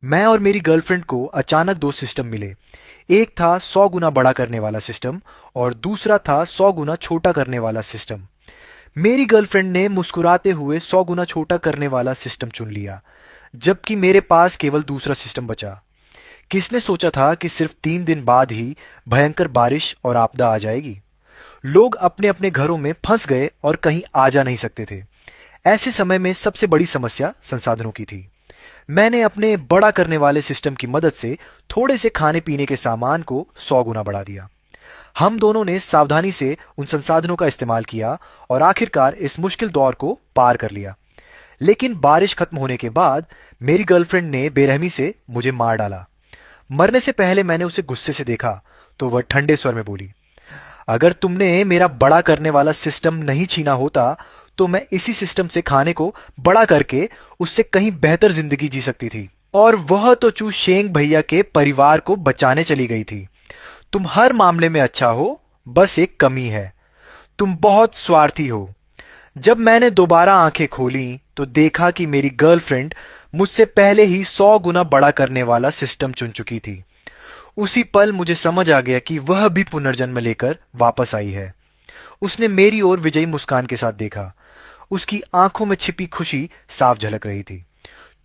मैं और मेरी गर्लफ्रेंड को अचानक दो सिस्टम मिले। एक था 100 गुना बड़ा करने वाला सिस्टम और दूसरा था 100 गुना छोटा करने वाला सिस्टम। मेरी गर्लफ्रेंड ने मुस्कुराते हुए 100 गुना छोटा करने वाला सिस्टम चुन लिया, जबकि मेरे पास केवल दूसरा सिस्टम बचा। किसने सोचा था कि सिर्फ 3 दिन बाद ही भयंकर बारिश और आपदा आ जाएगी। लोग अपने अपने घरों में फंस गए और कहीं आ जा नहीं सकते थे। ऐसे समय में सबसे बड़ी समस्या संसाधनों की थी। मैंने अपने बड़ा करने वाले सिस्टम की मदद से थोड़े से खाने पीने के सामान को 100 गुना बढ़ा दिया। हम दोनों ने सावधानी से उन संसाधनों का इस्तेमाल किया और आखिरकार इस मुश्किल दौर को पार कर लिया। लेकिन बारिश खत्म होने के बाद मेरी गर्लफ्रेंड ने बेरहमी से मुझे मार डाला। मरने से पहले मैंने उसे गुस्से से देखा तो वह ठंडे स्वर में बोली, अगर तुमने मेरा बड़ा करने वाला सिस्टम नहीं छीना होता तो मैं इसी सिस्टम से खाने को बड़ा करके उससे कहीं बेहतर जिंदगी जी सकती थी। और वह तो चू शेंग भैया के परिवार को बचाने चली गई थी। तुम हर मामले में अच्छा हो, बस एक कमी है, तुम बहुत स्वार्थी हो। जब मैंने दोबारा आंखें खोली तो देखा कि मेरी गर्लफ्रेंड मुझसे पहले ही 100 गुना बड़ा करने वाला सिस्टम चुन चुकी थी। उसी पल मुझे समझ आ गया कि वह भी पुनर्जन्म लेकर वापस आई है। उसने मेरी ओर विजयी मुस्कान के साथ देखा। उसकी आंखों में छिपी खुशी साफ झलक रही थी।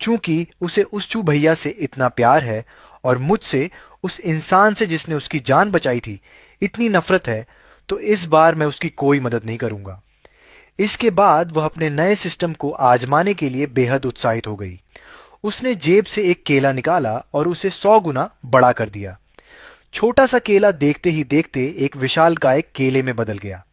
चूंकि उसे उस चू भैया से इतना प्यार है और मुझसे, उस इंसान से जिसने उसकी जान बचाई थी, इतनी नफरत है, तो इस बार मैं उसकी कोई मदद नहीं करूंगा। इसके बाद वह अपने नए सिस्टम को आजमाने के लिए बेहद उत्साहित हो गई। उसने जेब से एक केला निकाला और उसे 100 गुना बड़ा कर दिया। छोटा सा केला देखते ही देखते एक विशालकाय केले में बदल गया।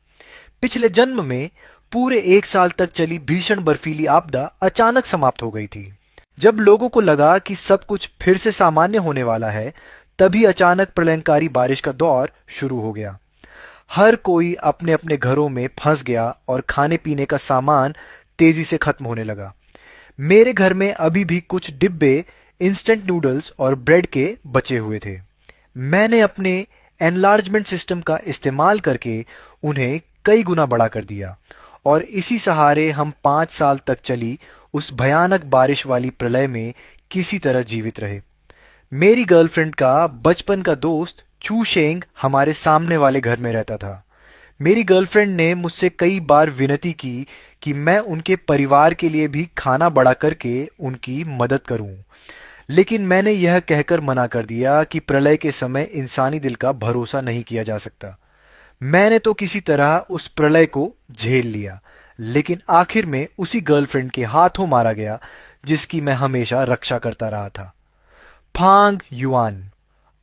पिछले जन्म में पूरे 1 साल तक चली भीषण बर्फीली आपदा अचानक समाप्त हो गई थी। जब लोगों को लगा कि सब कुछ फिर से सामान्य होने वाला है, तभी अचानक प्रलयंकारी बारिश का दौर शुरू हो गया। हर कोई अपने अपने घरों में फंस गया और खाने पीने का सामान तेजी से खत्म होने लगा। मेरे घर में अभी भी कुछ डिब्बे इंस्टेंट नूडल्स और ब्रेड के बचे हुए थे। मैंने अपने एनलार्जमेंट सिस्टम का इस्तेमाल करके उन्हें कई गुना बड़ा कर दिया और इसी सहारे हम 5 साल तक चली उस भयानक बारिश वाली प्रलय में किसी तरह जीवित रहे। मेरी गर्लफ्रेंड का बचपन का दोस्त चू शेंग हमारे सामने वाले घर में रहता था। मेरी गर्लफ्रेंड ने मुझसे कई बार विनती की कि मैं उनके परिवार के लिए भी खाना बड़ा करके उनकी मदद करूं, लेकिन मैंने यह कहकर मना कर दिया कि प्रलय के समय इंसानी दिल का भरोसा नहीं किया जा सकता। मैंने तो किसी तरह उस प्रलय को झेल लिया, लेकिन आखिर में उसी गर्लफ्रेंड के हाथों मारा गया जिसकी मैं हमेशा रक्षा करता रहा था। फांग युआन।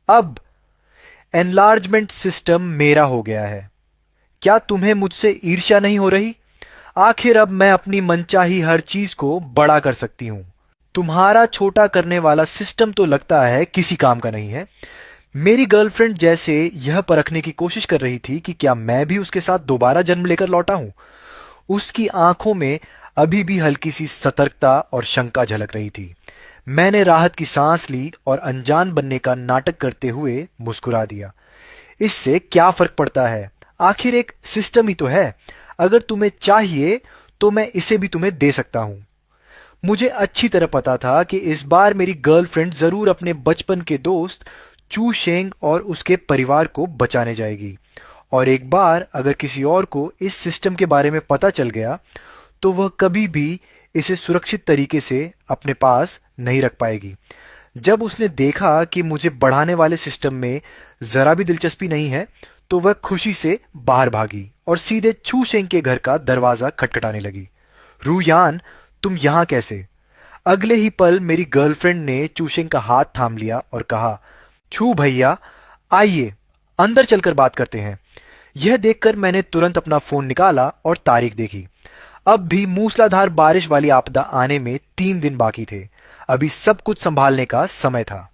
अब एनलार्जमेंट सिस्टम मेरा हो गया है। क्या तुम्हें मुझसे ईर्ष्या नहीं हो रही? आखिर अब मैं अपनी मनचाही हर चीज को बड़ा कर सकती हूं। तुम्हारा छोटा करने वाला सिस्टम तो लगता है किसी काम का नहीं है। मेरी गर्लफ्रेंड जैसे यह परखने की कोशिश कर रही थी कि क्या मैं भी उसके साथ दोबारा जन्म लेकर लौटा हूं। उसकी आंखों में अभी भी हल्की सी सतर्कता और शंका झलक रही थी। मैंने राहत की सांस ली और अनजान बनने का नाटक करते हुए मुस्कुरा दिया। इससे क्या फर्क पड़ता है, आखिर एक सिस्टम ही तो है। अगर तुम्हें चाहिए तो मैं इसे भी तुम्हें दे सकता हूं। मुझे अच्छी तरह पता था कि इस बार मेरी गर्लफ्रेंड जरूर अपने बचपन के दोस्त चू शेंग और उसके परिवार को बचाने जाएगी। और एक बार अगर किसी और को इस सिस्टम के बारे में पता चल गया तो वह कभी भी इसे सुरक्षित तरीके से अपने पास नहीं रख पाएगी। जब उसने देखा कि मुझे बढ़ाने वाले सिस्टम में जरा भी दिलचस्पी नहीं है, तो वह खुशी से बाहर भागी और सीधे छू शेंग के घर का दरवाजा खटखटाने लगी। रूयान, तुम यहां कैसे? अगले ही पल मेरी गर्लफ्रेंड ने चूशेंग का हाथ थाम लिया और कहा, छू भैया, आइए अंदर चलकर बात करते हैं। यह देखकर मैंने तुरंत अपना फोन निकाला और तारीख देखी। अब भी मूसलाधार बारिश वाली आपदा आने में 3 दिन बाकी थे। अभी सब कुछ संभालने का समय था।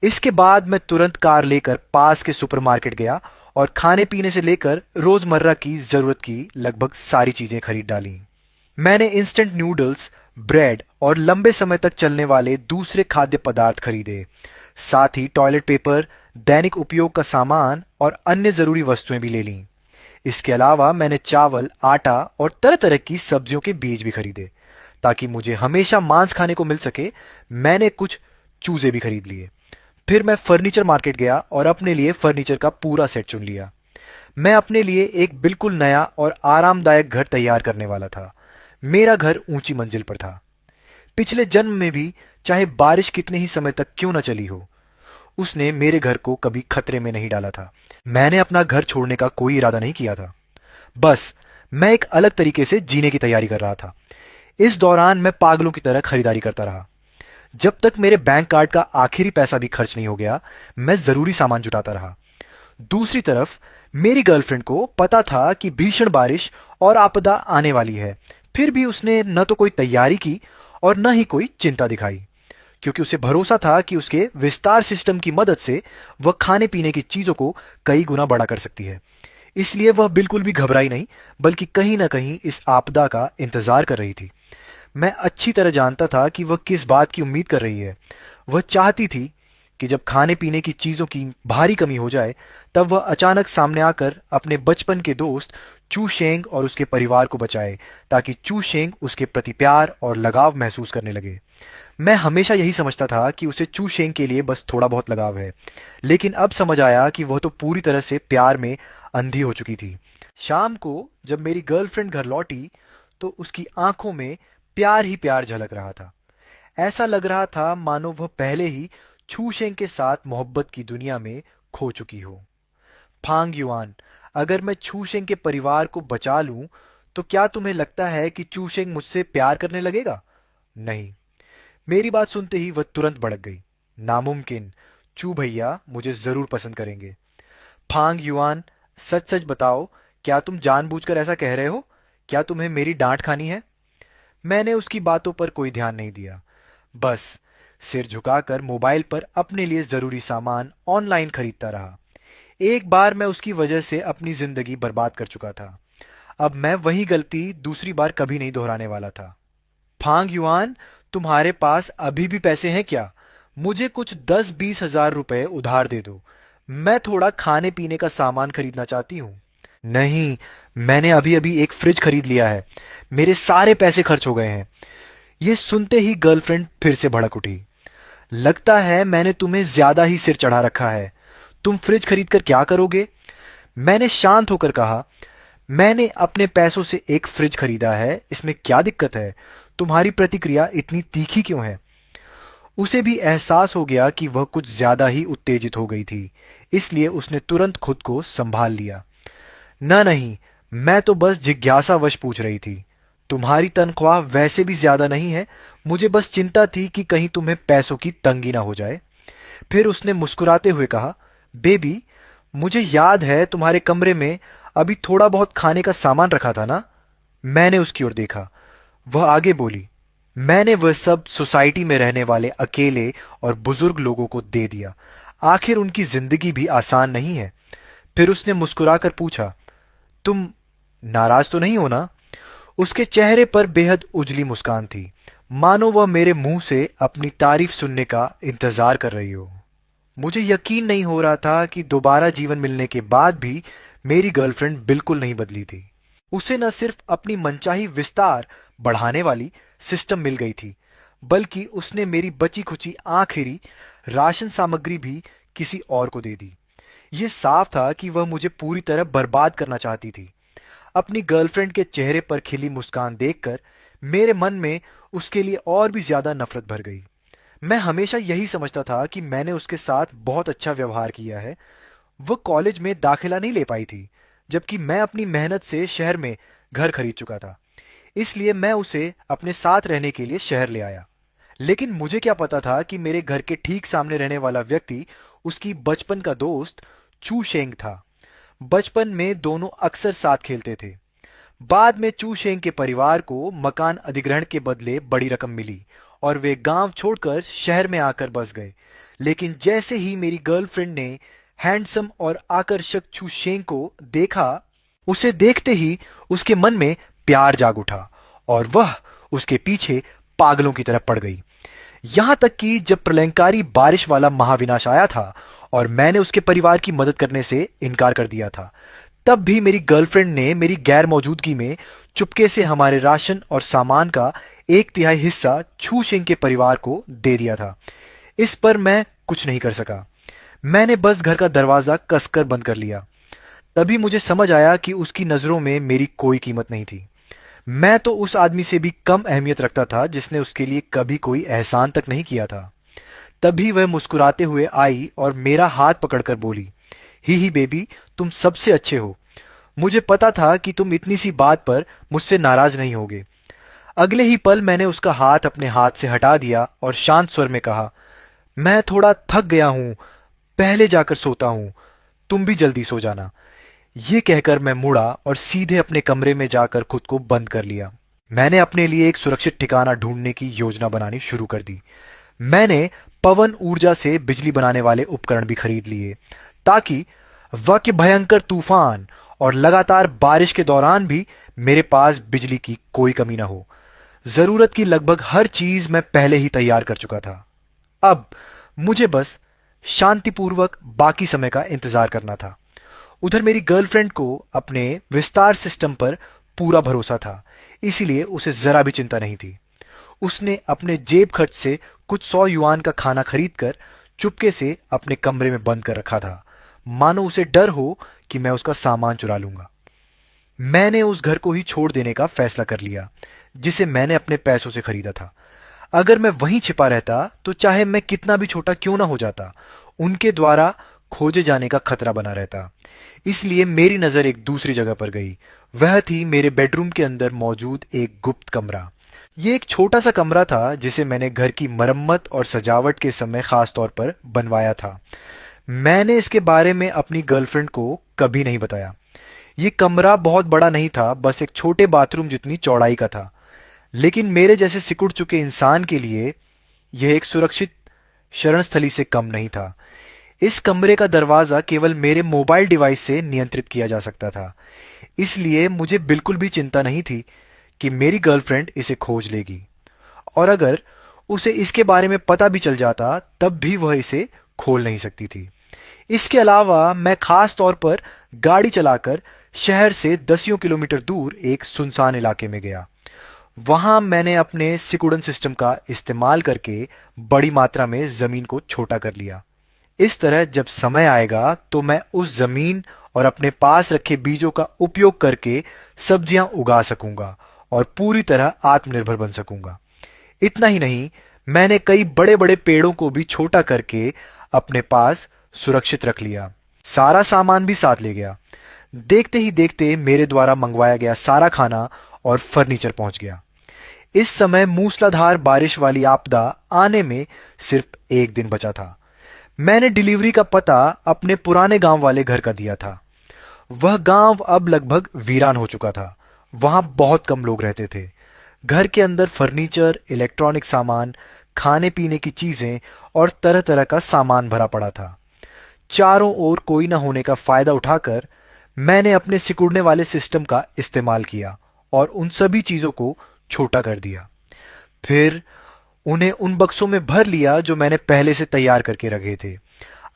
इसके बाद मैं तुरंत कार लेकर पास के सुपरमार्केट गया और खाने पीने से लेकर रोजमर्रा की जरूरत की लगभग सारी चीजें खरीद डाली। मैंने इंस्टेंट नूडल्स, ब्रेड और लंबे समय तक चलने वाले दूसरे खाद्य पदार्थ खरीदे। साथ ही टॉयलेट पेपर, दैनिक उपयोग का सामान और अन्य जरूरी वस्तुएं भी ले लीं। इसके अलावा मैंने चावल, आटा और तरह तरह की सब्जियों के बीज भी खरीदे ताकि मुझे हमेशा मांस खाने को मिल सके। मैंने कुछ चूजे भी खरीद लिए। फिर मैं फर्नीचर मार्केट गया और अपने लिए फर्नीचर का पूरा सेट चुन लिया। मैं अपने लिए एक बिल्कुल नया और आरामदायक घर तैयार करने वाला था। मेरा घर ऊंची मंजिल पर था। पिछले जन्म में भी, चाहे बारिश कितने ही समय तक क्यों न चली हो, उसने मेरे घर को कभी खतरे में नहीं डाला था। मैंने अपना घर छोड़ने का कोई इरादा नहीं किया था। बस मैं एक अलग तरीके से जीने की तैयारी कर रहा था। इस दौरान मैं पागलों की तरह खरीदारी करता रहा। जब तक मेरे बैंक कार्ड का आखिरी पैसा भी खर्च नहीं हो गया, मैं जरूरी सामान जुटाता रहा। दूसरी तरफ मेरी गर्लफ्रेंड को पता था कि भीषण बारिश और आपदा आने वाली है। फिर भी उसने न तो कोई तैयारी की और न ही कोई चिंता दिखाई, क्योंकि उसे भरोसा था कि उसके विस्तार सिस्टम की मदद से वह खाने पीने की चीजों को कई गुना बड़ा कर सकती है। इसलिए वह बिल्कुल भी घबराई नहीं, बल्कि कहीं ना कहीं इस आपदा का इंतजार कर रही थी। मैं अच्छी तरह जानता था कि वह किस बात की उम्मीद कर रही है। वह चाहती थी कि जब खाने पीने की चीजों की भारी कमी हो जाए, तब वह अचानक सामने आकर अपने बचपन के दोस्त चू शेंग और उसके परिवार को बचाए, ताकि चू शेंग उसके प्रति प्यार और लगाव महसूस करने लगे। मैं हमेशा यही समझता था कि उसे चू शेंग के लिए बस थोड़ा बहुत लगाव है, लेकिन अब समझ आया कि वह तो पूरी तरह से प्यार में अंधी हो चुकी थी। शाम को जब मेरी गर्लफ्रेंड घर लौटी, तो उसकी आंखों में प्यार ही प्यार झलक रहा था। ऐसा लग रहा था मानो वह पहले ही छू शेंग के साथ मोहब्बत की दुनिया में खो चुकी हो। फांग युआन, अगर मैं छू शेंग के परिवार को बचा लूं, तो क्या तुम्हें लगता है कि चू शेंग मुझसे प्यार करने लगेगा? नहीं। मेरी बात सुनते ही वह तुरंत भड़क गई। नामुमकिन। चू भैया मुझे जरूर पसंद करेंगे। फांग युआन, सच सच बताओ, क्या तुम जानबूझकर ऐसा कह रहे हो? क्या तुम्हें मेरी डांट खानी है? मैंने उसकी बातों पर कोई ध्यान नहीं दिया। बस सिर झुकाकर मोबाइल पर अपने लिए जरूरी सामान ऑनलाइन खरीदता रहा। एक बार मैं उसकी वजह से अपनी जिंदगी बर्बाद कर चुका था। अब मैं वही गलती दूसरी बार कभी नहीं दोहराने वाला था। फांग युआन, तुम्हारे पास अभी भी पैसे हैं क्या? मुझे कुछ 10-20 हजार रुपए उधार दे दो। मैं थोड़ा खाने पीने का सामान खरीदना चाहती हूँ। नहीं, मैंने अभी अभी एक फ्रिज खरीद लिया है। मेरे सारे पैसे खर्च हो गए हैं। यह सुनते ही गर्लफ्रेंड फिर से भड़क उठी। लगता है मैंने तुम्हें ज्यादा ही सिर चढ़ा रखा है। तुम फ्रिज खरीद कर क्या करोगे? मैंने शांत होकर कहा, मैंने अपने पैसों से एक फ्रिज खरीदा है, इसमें क्या दिक्कत है? तुम्हारी प्रतिक्रिया इतनी तीखी क्यों है? उसे भी एहसास हो गया कि वह कुछ ज्यादा ही उत्तेजित हो गई थी, इसलिए उसने तुरंत खुद को संभाल लिया। न नहीं, मैं तो बस जिज्ञासावश पूछ रही थी। तुम्हारी तनख्वाह वैसे भी ज्यादा नहीं है, मुझे बस चिंता थी कि कहीं तुम्हें पैसों की तंगी ना हो जाए। फिर उसने मुस्कुराते हुए कहा, बेबी, मुझे याद है तुम्हारे कमरे में अभी थोड़ा बहुत खाने का सामान रखा था ना? मैंने उसकी ओर देखा। वह आगे बोली, मैंने वह सब सोसाइटी में रहने वाले अकेले और बुजुर्ग लोगों को दे दिया। आखिर उनकी जिंदगी भी आसान नहीं है। फिर उसने मुस्कुराकर पूछा, तुम नाराज तो नहीं हो ना? उसके चेहरे पर बेहद उजली मुस्कान थी, मानो वह मेरे मुंह से अपनी तारीफ सुनने का इंतजार कर रही हो। मुझे यकीन नहीं हो रहा था कि दोबारा जीवन मिलने के बाद भी मेरी गर्लफ्रेंड बिल्कुल नहीं बदली थी। उसे न सिर्फ अपनी मनचाही विस्तार बढ़ाने वाली सिस्टम मिल गई थी, बल्कि उसने मेरी बची खुची आखिरी राशन सामग्री भी किसी और को दे दी। यह साफ था कि वह मुझे पूरी तरह बर्बाद करना चाहती थी। अपनी गर्लफ्रेंड के चेहरे पर खिली मुस्कान देखकर मेरे मन में उसके लिए और भी ज्यादा नफरत भर गई। मैं हमेशा यही समझता था कि मैंने उसके साथ बहुत अच्छा व्यवहार किया है। वह कॉलेज में दाखिला नहीं ले पाई थी, जबकि मैं अपनी मेहनत से शहर में घर खरीद चुका था। इसलिए मैं उसे अपने साथ रहने के लिए शहर ले आया। लेकिन मुझे क्या पता था कि मेरे घर के ठीक सामने रहने वाला व्यक्ति उसकी बचपन का दोस्त चू शेंग था। बचपन में दोनों अक्सर साथ खेलते थे। बाद में चू शेंग के परिवार को मकान अधिग्रहण के बदले बड़ी रकम मिली और वे गांव छोड़कर शहर में आकर बस गए। लेकिन जैसे ही मेरी गर्लफ्रेंड ने हैंडसम और आकर्षक चू शेंग को देखा, उसे देखते ही उसके मन में प्यार जाग उठा और वह उसके पीछे पागलों की तरफ पड़ गई। यहां तक कि जब प्रलयंकारी बारिश वाला महाविनाश आया था और मैंने उसके परिवार की मदद करने से इनकार कर दिया था, तब भी मेरी गर्लफ्रेंड ने मेरी गैर मौजूदगी में चुपके से हमारे राशन और सामान का 1/3 हिस्सा छू शेंग के परिवार को दे दिया था। इस पर मैं कुछ नहीं कर सका। मैंने बस घर का दरवाजा कसकर बंद कर लिया। तभी मुझे समझ आया कि उसकी नजरों में मेरी कोई कीमत नहीं थी। मैं तो उस आदमी से भी कम अहमियत रखता था जिसने उसके लिए कभी कोई एहसान तक नहीं किया था। तभी वह मुस्कुराते हुए आई और मेरा हाथ पकड़कर बोली, ही बेबी, तुम सबसे अच्छे हो। मुझे पता था कि तुम इतनी सी बात पर मुझसे नाराज नहीं होगे। अगले ही पल मैंने उसका हाथ अपने हाथ से हटा दिया और शांत स्वर में कहा, मैं थोड़ा थक गया हूं, पहले जाकर सोता हूं, तुम भी जल्दी सो जाना। ये कहकर मैं मुड़ा और सीधे अपने कमरे में जाकर खुद को बंद कर लिया। मैंने अपने लिए एक सुरक्षित ठिकाना ढूंढने की योजना बनानी शुरू कर दी। मैंने पवन ऊर्जा से बिजली बनाने वाले उपकरण भी खरीद लिए, ताकि वह के भयंकर तूफान और लगातार बारिश के दौरान भी मेरे पास बिजली की कोई कमी ना हो। जरूरत की लगभग हर चीज मैं पहले ही तैयार कर चुका था। अब मुझे बस शांतिपूर्वक बाकी समय का इंतजार करना था। उधर मेरी गर्लफ्रेंड को अपने विस्तार सिस्टम पर पूरा भरोसा था, इसीलिए उसे जरा भी चिंता नहीं थी। उसने अपने जेब खर्च से कुछ 100 युआन का खाना खरीदकर चुपके से अपने कमरे में बंद कर रखा था, मानो उसे डर हो कि मैं उसका सामान चुरा लूंगा। मैंने उस घर को ही छोड़ देने का फैसला कर लिया, जिसे मैंने अपने पैसों से खरीदा था। अगर मैं वहीं छिपा रहता तो चाहे मैं कितना भी छोटा क्यों ना हो जाता, उनके द्वारा खोजे जाने का खतरा बना रहता। इसलिए मेरी नजर एक दूसरी जगह पर गई। वह थी मेरे बेडरूम के अंदर मौजूद एक गुप्त कमरा। ये एक छोटा सा कमरा था जिसे मैंने घर की मरम्मत और सजावट के समय खास तौर पर बनवाया था। मैंने इसके बारे में अपनी गर्लफ्रेंड को कभी नहीं बताया। ये कमरा बहुत बड़ा नहीं था, बस एक छोटे बाथरूम जितनी चौड़ाई का था। लेकिन मेरे जैसे सिकुड़ चुके इंसान के लिए यह एक सुरक्षित शरण स्थली से कम नहीं था। इस कमरे का दरवाजा केवल मेरे मोबाइल डिवाइस से नियंत्रित किया जा सकता था, इसलिए मुझे बिल्कुल भी चिंता नहीं थी कि मेरी गर्लफ्रेंड इसे खोज लेगी, और अगर उसे इसके बारे में पता भी चल जाता तब भी वह इसे खोल नहीं सकती थी। इसके अलावा मैं खास तौर पर गाड़ी चलाकर शहर से दसियों किलोमीटर दूर एक सुनसान इलाके में गया। वहां मैंने अपने सिकुड़न सिस्टम का इस्तेमाल करके बड़ी मात्रा में जमीन को छोटा कर लिया। इस तरह जब समय आएगा तो मैं उस जमीन और अपने पास रखे बीजों का उपयोग करके सब्जियां उगा सकूंगा और पूरी तरह आत्मनिर्भर बन सकूंगा। इतना ही नहीं, मैंने कई बड़े बड़े पेड़ों को भी छोटा करके अपने पास सुरक्षित रख लिया। सारा सामान भी साथ ले गया। देखते ही देखते मेरे द्वारा मंगवाया गया सारा खाना और फर्नीचर पहुंच गया। इस समय मूसलाधार बारिश वाली आपदा आने में सिर्फ एक दिन बचा था। मैंने डिलीवरी का पता अपने पुराने गांव वाले घर का दिया था। वह गांव अब लगभग वीरान हो चुका था। वहां बहुत कम लोग रहते थे। घर के अंदर फर्नीचर, इलेक्ट्रॉनिक सामान, खाने पीने की चीजें और तरह तरह का सामान भरा पड़ा था। चारों ओर कोई न होने का फायदा उठाकर मैंने अपने सिकुड़ने वाले सिस्टम का इस्तेमाल किया और उन सभी चीजों को छोटा कर दिया। फिर उन्हें उन बक्सों में भर लिया जो मैंने पहले से तैयार करके रखे थे।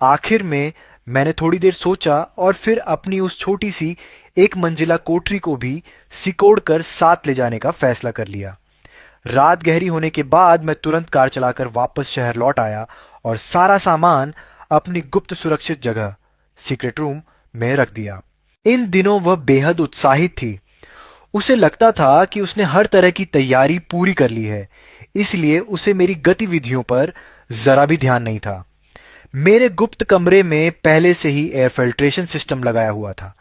आखिर में मैंने थोड़ी देर सोचा और फिर अपनी उस छोटी सी एक मंजिला कोठरी को भी सिकोड़ कर साथ ले जाने का फैसला कर लिया। रात गहरी होने के बाद मैं तुरंत कार चलाकर वापस शहर लौट आया और सारा सामान अपनी गुप्त सुरक्षित जगह सीक्रेट रूम में रख दिया। इन दिनों वह बेहद उत्साहित थी। उसे लगता था कि उसने हर तरह की तैयारी पूरी कर ली है, इसलिए उसे मेरी गतिविधियों पर जरा भी ध्यान नहीं था। मेरे गुप्त कमरे में पहले से ही एयर फिल्ट्रेशन सिस्टम लगाया हुआ था।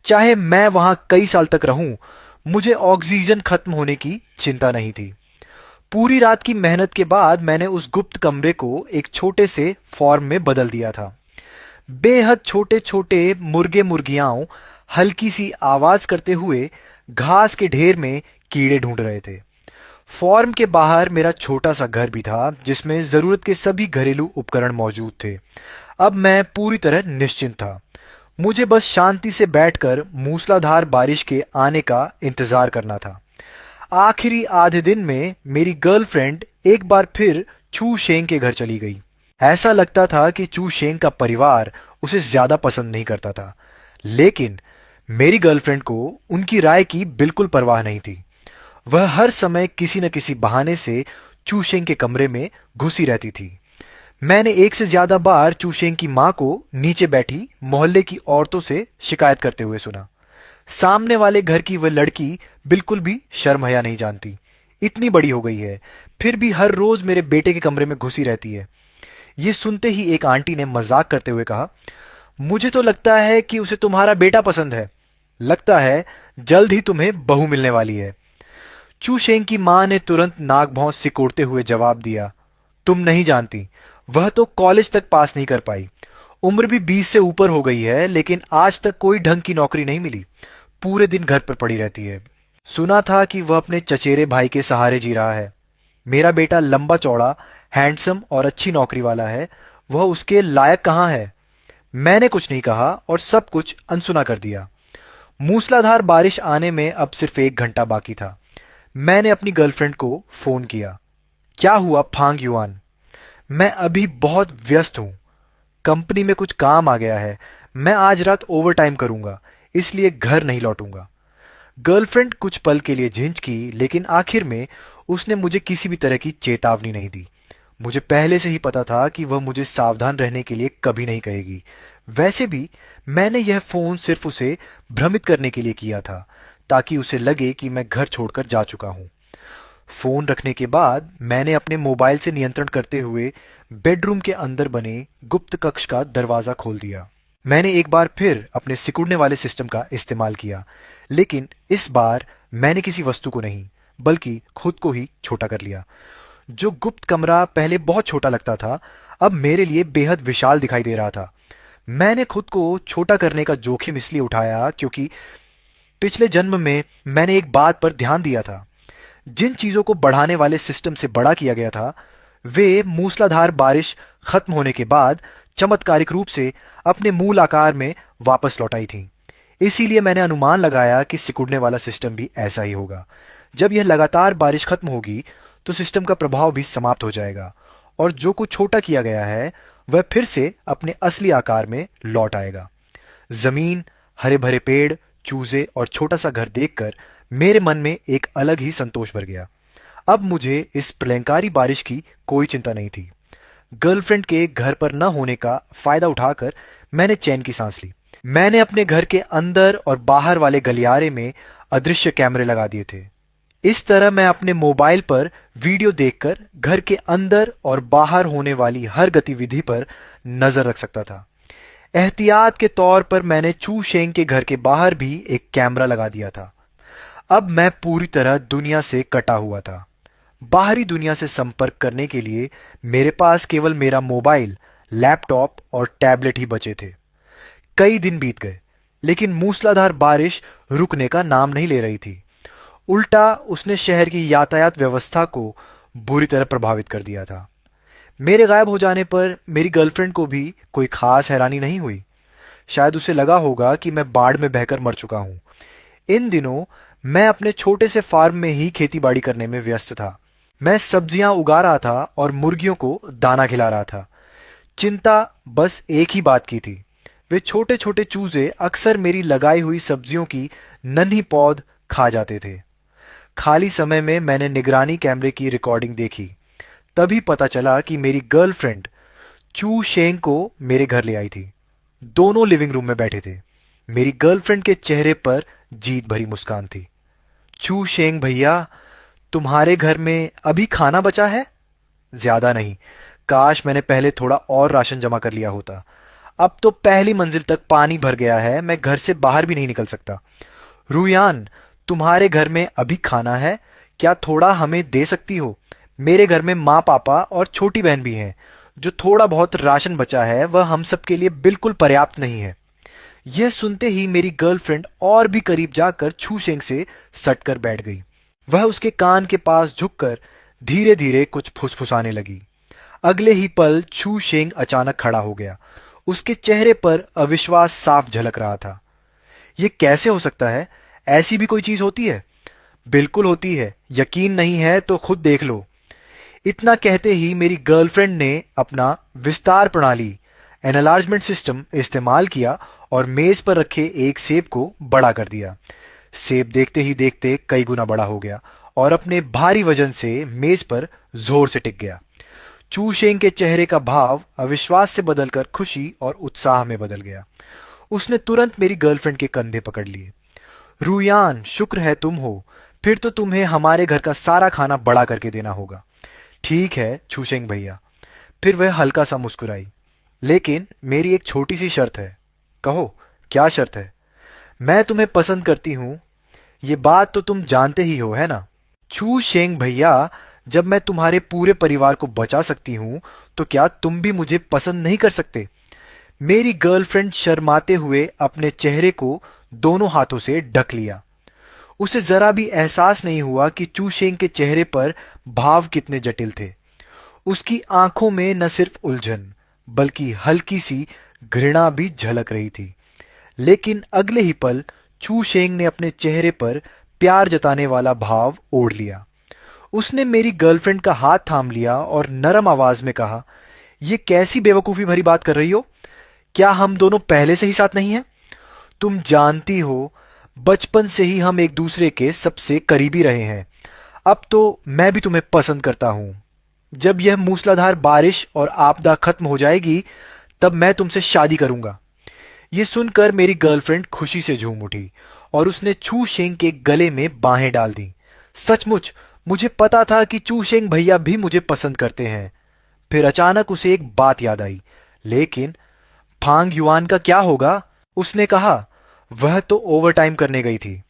चाहे मैं वहां कई साल तक रहूं, मुझे ऑक्सीजन खत्म होने की चिंता नहीं थी। पूरी रात की मेहनत के बाद मैंने उस गुप्त कमरे को एक छोटे से फॉर्म में बदल दिया था। बेहद छोटे छोटे मुर्गे मुर्गियाओं हल्की सी आवाज करते हुए घास के ढेर में कीड़े ढूंढ रहे थे। फॉर्म के बाहर मेरा छोटा सा घर भी था जिसमें जरूरत के सभी घरेलू उपकरण मौजूद थे। अब मैं पूरी तरह निश्चिंत था। मुझे बस शांति से बैठकर मूसलाधार बारिश के आने का इंतजार करना था। आखिरी आधे दिन में मेरी गर्लफ्रेंड एक बार फिर चू शेंग के घर चली गई। ऐसा लगता था कि चू शेंग का परिवार उसे ज्यादा पसंद नहीं करता था, लेकिन मेरी गर्लफ्रेंड को उनकी राय की बिल्कुल परवाह नहीं थी। वह हर समय किसी न किसी बहाने से चू शेंग के कमरे में घुसी रहती थी। मैंने एक से ज्यादा बार चूशेंग की मां को नीचे बैठी मोहल्ले की औरतों से शिकायत करते हुए सुना। सामने वाले घर की वह लड़की बिल्कुल भी शर्म हया नहीं जानती। इतनी बड़ी हो गई है, फिर भी हर रोज मेरे बेटे के कमरे में घुसी रहती है। ये सुनते ही एक आंटी ने मजाक करते हुए कहा, मुझे तो लगता है कि उसे तुम्हारा बेटा पसंद है। लगता है जल्द ही तुम्हें बहू मिलने वाली है। चू शेंग की मां ने तुरंत नाक भौं सिकोड़ते हुए जवाब दिया, तुम नहीं जानती, वह तो कॉलेज तक पास नहीं कर पाई। उम्र भी 20 से ऊपर हो गई है, लेकिन आज तक कोई ढंग की नौकरी नहीं मिली। पूरे दिन घर पर पड़ी रहती है। सुना था कि वह अपने चचेरे भाई के सहारे जी रहा है। मेरा बेटा लंबा चौड़ा, हैंडसम और अच्छी नौकरी वाला है। वह उसके लायक कहाँ है? मैंने कुछ नहीं कहा और सब कुछ अनसुना कर दिया। मूसलाधार बारिश आने में अब सिर्फ 1 घंटा बाकी था। मैंने अपनी गर्लफ्रेंड को फोन किया। क्या हुआ फांग युआन? मैं अभी बहुत व्यस्त हूं। कंपनी में कुछ काम आ गया है। मैं आज रात ओवरटाइम करूंगा, इसलिए घर नहीं लौटूंगा। गर्लफ्रेंड कुछ पल के लिए झिंझकी, लेकिन आखिर में उसने मुझे किसी भी तरह की चेतावनी नहीं दी। मुझे पहले से ही पता था कि वह मुझे सावधान रहने के लिए कभी नहीं कहेगी। वैसे भी मैंने यह फोन सिर्फ उसे भ्रमित करने के लिए किया था, ताकि उसे लगे कि मैं घर छोड़कर जा चुका हूं। फोन रखने के बाद मैंने अपने मोबाइल से नियंत्रण करते हुए बेडरूम के अंदर बने गुप्त कक्ष का दरवाजा खोल दिया। मैंने एक बार फिर अपने सिकुड़ने वाले सिस्टम का इस्तेमाल किया, लेकिन इस बार मैंने किसी वस्तु को नहीं, बल्कि खुद को ही छोटा कर लिया। जो गुप्त कमरा पहले बहुत छोटा लगता था, अब मेरे लिए बेहद विशाल दिखाई दे रहा था। मैंने खुद को छोटा करने का जोखिम इसलिए उठाया क्योंकि पिछले जन्म में मैंने एक बात पर ध्यान दिया था। जिन चीजों को बढ़ाने वाले सिस्टम से बड़ा किया गया था, वे मूसलाधार बारिश खत्म होने के बाद चमत्कारिक रूप से अपने मूल आकार में वापस लौट आई थीं। इसीलिए मैंने अनुमान लगाया कि सिकुड़ने वाला सिस्टम भी ऐसा ही होगा। जब यह लगातार बारिश खत्म होगी तो सिस्टम का प्रभाव भी समाप्त हो जाएगा और जो कुछ छोटा किया गया है वह फिर से अपने असली आकार में लौट आएगा। जमीन, हरे भरे पेड़, चूजे और छोटा सा घर देखकर मेरे मन में एक अलग ही संतोष भर गया। अब मुझे इस प्रलयंकारी बारिश की कोई चिंता नहीं थी। गर्लफ्रेंड के घर पर न होने का फायदा उठाकर मैंने चैन की सांस ली। मैंने अपने घर के अंदर और बाहर वाले गलियारे में अदृश्य कैमरे लगा दिए थे। इस तरह मैं अपने मोबाइल पर वीडियो देखकर घर के अंदर और बाहर होने वाली हर गतिविधि पर नजर रख सकता था। एहतियात के तौर पर मैंने चू शेंग के घर के बाहर भी एक कैमरा लगा दिया था। अब मैं पूरी तरह दुनिया से कटा हुआ था। बाहरी दुनिया से संपर्क करने के लिए मेरे पास केवल मेरा मोबाइल, लैपटॉप और टैबलेट ही बचे थे। कई दिन बीत गए, लेकिन मूसलाधार बारिश रुकने का नाम नहीं ले रही थी। उल्टा उसने शहर की यातायात व्यवस्था को बुरी तरह प्रभावित कर दिया था। मेरे गायब हो जाने पर मेरी गर्लफ्रेंड को भी कोई खास हैरानी नहीं हुई। शायद उसे लगा होगा कि मैं बाढ़ में बहकर मर चुका हूं। इन दिनों मैं अपने छोटे से फार्म में ही खेती बाड़ी करने में व्यस्त था। मैं सब्जियां उगा रहा था और मुर्गियों को दाना खिला रहा था। चिंता बस एक ही बात की थी, वे छोटे छोटे चूजे अक्सर मेरी लगाई हुई सब्जियों की नन्ही पौध खा जाते थे। खाली समय में मैंने निगरानी कैमरे की रिकॉर्डिंग देखी। तभी पता चला कि मेरी गर्लफ्रेंड चू शेंग को मेरे घर ले आई थी। दोनों लिविंग रूम में बैठे थे। मेरी गर्लफ्रेंड के चेहरे पर जीत भरी मुस्कान थी। चू शेंग भैया, तुम्हारे घर में अभी खाना बचा है? ज्यादा नहीं। काश मैंने पहले थोड़ा और राशन जमा कर लिया होता। अब तो पहली मंजिल तक पानी भर गया है, मैं घर से बाहर भी नहीं निकल सकता। रुयान, तुम्हारे घर में अभी खाना है? क्या थोड़ा हमें दे सकती हो? मेरे घर में माँ, पापा और छोटी बहन भी हैं। जो थोड़ा बहुत राशन बचा है वह हम सब के लिए बिल्कुल पर्याप्त नहीं है। यह सुनते ही मेरी गर्लफ्रेंड और भी करीब जाकर छू शेंग से सटकर बैठ गई। वह उसके कान के पास झुककर धीरे धीरे कुछ फुसफुसाने लगी। अगले ही पल छू शेंग अचानक खड़ा हो गया। उसके चेहरे पर अविश्वास साफ झलक रहा था। यह कैसे हो सकता है? ऐसी भी कोई चीज होती है? बिल्कुल होती है। यकीन नहीं है तो खुद देख लो। इतना कहते ही मेरी गर्लफ्रेंड ने अपना विस्तार प्रणाली, एनालार्जमेंट सिस्टम इस्तेमाल किया और मेज पर रखे एक सेब को बड़ा कर दिया। सेब देखते ही देखते कई गुना बड़ा हो गया और अपने भारी वजन से मेज पर जोर से टिक गया। चूशेंग के चेहरे का भाव अविश्वास से बदलकर खुशी और उत्साह में बदल गया। उसने तुरंत मेरी गर्लफ्रेंड के कंधे पकड़ लिए। रूयान, शुक्र है तुम हो, फिर तो तुम्हें हमारे घर का सारा खाना बड़ा करके देना होगा। ठीक है चूशेंग भैया। फिर वह हल्का सा मुस्कुराई। लेकिन मेरी एक छोटी सी शर्त है। कहो, क्या शर्त है? मैं तुम्हें पसंद करती हूं, ये बात तो तुम जानते ही हो, है ना? छू शेंग भैया, जब मैं तुम्हारे पूरे परिवार को बचा सकती हूं, तो क्या तुम भी मुझे पसंद नहीं कर सकते? मेरी गर्लफ्रेंड शर्माते हुए अपने चेहरे को दोनों हाथों से ढक लिया। उसे जरा भी एहसास नहीं हुआ कि चू शेंग के चेहरे पर भाव कितने जटिल थे। उसकी आंखों में न सिर्फ उलझन, बल्कि हल्की सी घृणा भी झलक रही थी। लेकिन अगले ही पल चू शेंग ने अपने चेहरे पर प्यार जताने वाला भाव ओढ़ लिया। उसने मेरी गर्लफ्रेंड का हाथ थाम लिया और नरम आवाज में कहा, यह कैसी बेवकूफी भरी बात कर रही हो? क्या हम दोनों पहले से ही साथ नहीं हैं? तुम जानती हो, बचपन से ही हम एक दूसरे के सबसे करीबी रहे हैं। अब तो मैं भी तुम्हें पसंद करता हूं। जब यह मूसलाधार बारिश और आपदा खत्म हो जाएगी, तब मैं तुमसे शादी करूंगा। यह सुनकर मेरी गर्लफ्रेंड खुशी से झूम उठी और उसने चू शेंग के गले में बाहें डाल दी। सचमुच मुझे पता था कि चू शेंग भैया भी मुझे पसंद करते हैं। फिर अचानक उसे एक बात याद आई। लेकिन फांग युआन का क्या होगा? उसने कहा। वह तो ओवरटाइम करने गई थी।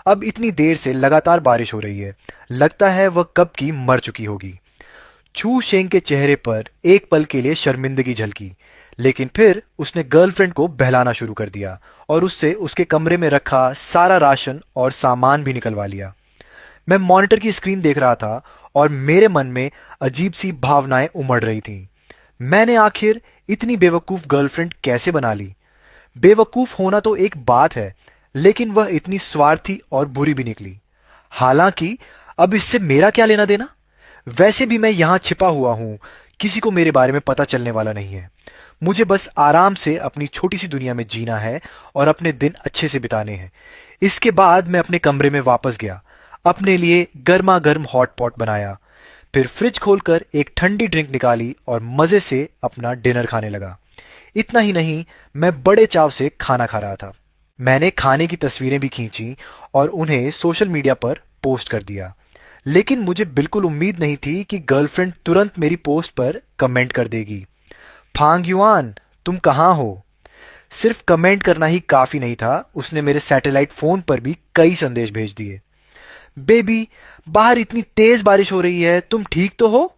अब इतनी देर से लगातार बारिश हो रही है, लगता है वह कब की मर चुकी होगी। छू शेंग के चेहरे पर एक पल के लिए शर्मिंदगी झलकी, लेकिन फिर उसने गर्लफ्रेंड को बहलाना शुरू कर दिया और उससे उसके कमरे में रखा सारा राशन और सामान भी निकलवा लिया। मैं मॉनिटर की स्क्रीन देख रहा था और मेरे मन में अजीब सी भावनाएं उमड़ रही थीं। मैंने आखिर इतनी बेवकूफ गर्लफ्रेंड कैसे बना ली? बेवकूफ होना तो एक बात है, लेकिन वह इतनी स्वार्थी और बुरी भी निकली। हालांकि अब इससे मेरा क्या लेना देना? वैसे भी मैं यहां छिपा हुआ हूं, किसी को मेरे बारे में पता चलने वाला नहीं है। मुझे बस आराम से अपनी छोटी सी दुनिया में जीना है और अपने दिन अच्छे से बिताने हैं। इसके बाद मैं अपने कमरे में वापस गया, अपने लिए गर्मा गर्म हॉट पॉट बनाया, फिर फ्रिज खोलकर एक ठंडी ड्रिंक निकाली और मजे से अपना डिनर खाने लगा। इतना ही नहीं, मैं बड़े चाव से खाना खा रहा था। मैंने खाने की तस्वीरें भी खींची और उन्हें सोशल मीडिया पर पोस्ट कर दिया। लेकिन मुझे बिल्कुल उम्मीद नहीं थी कि गर्लफ्रेंड तुरंत मेरी पोस्ट पर कमेंट कर देगी। फांग युआन, तुम कहाँ हो? सिर्फ कमेंट करना ही काफी नहीं था, उसने मेरे सैटेलाइट फोन पर भी कई संदेश भेज दिए। बेबी, बाहर इतनी तेज बारिश हो रही है, तुम ठीक तो हो?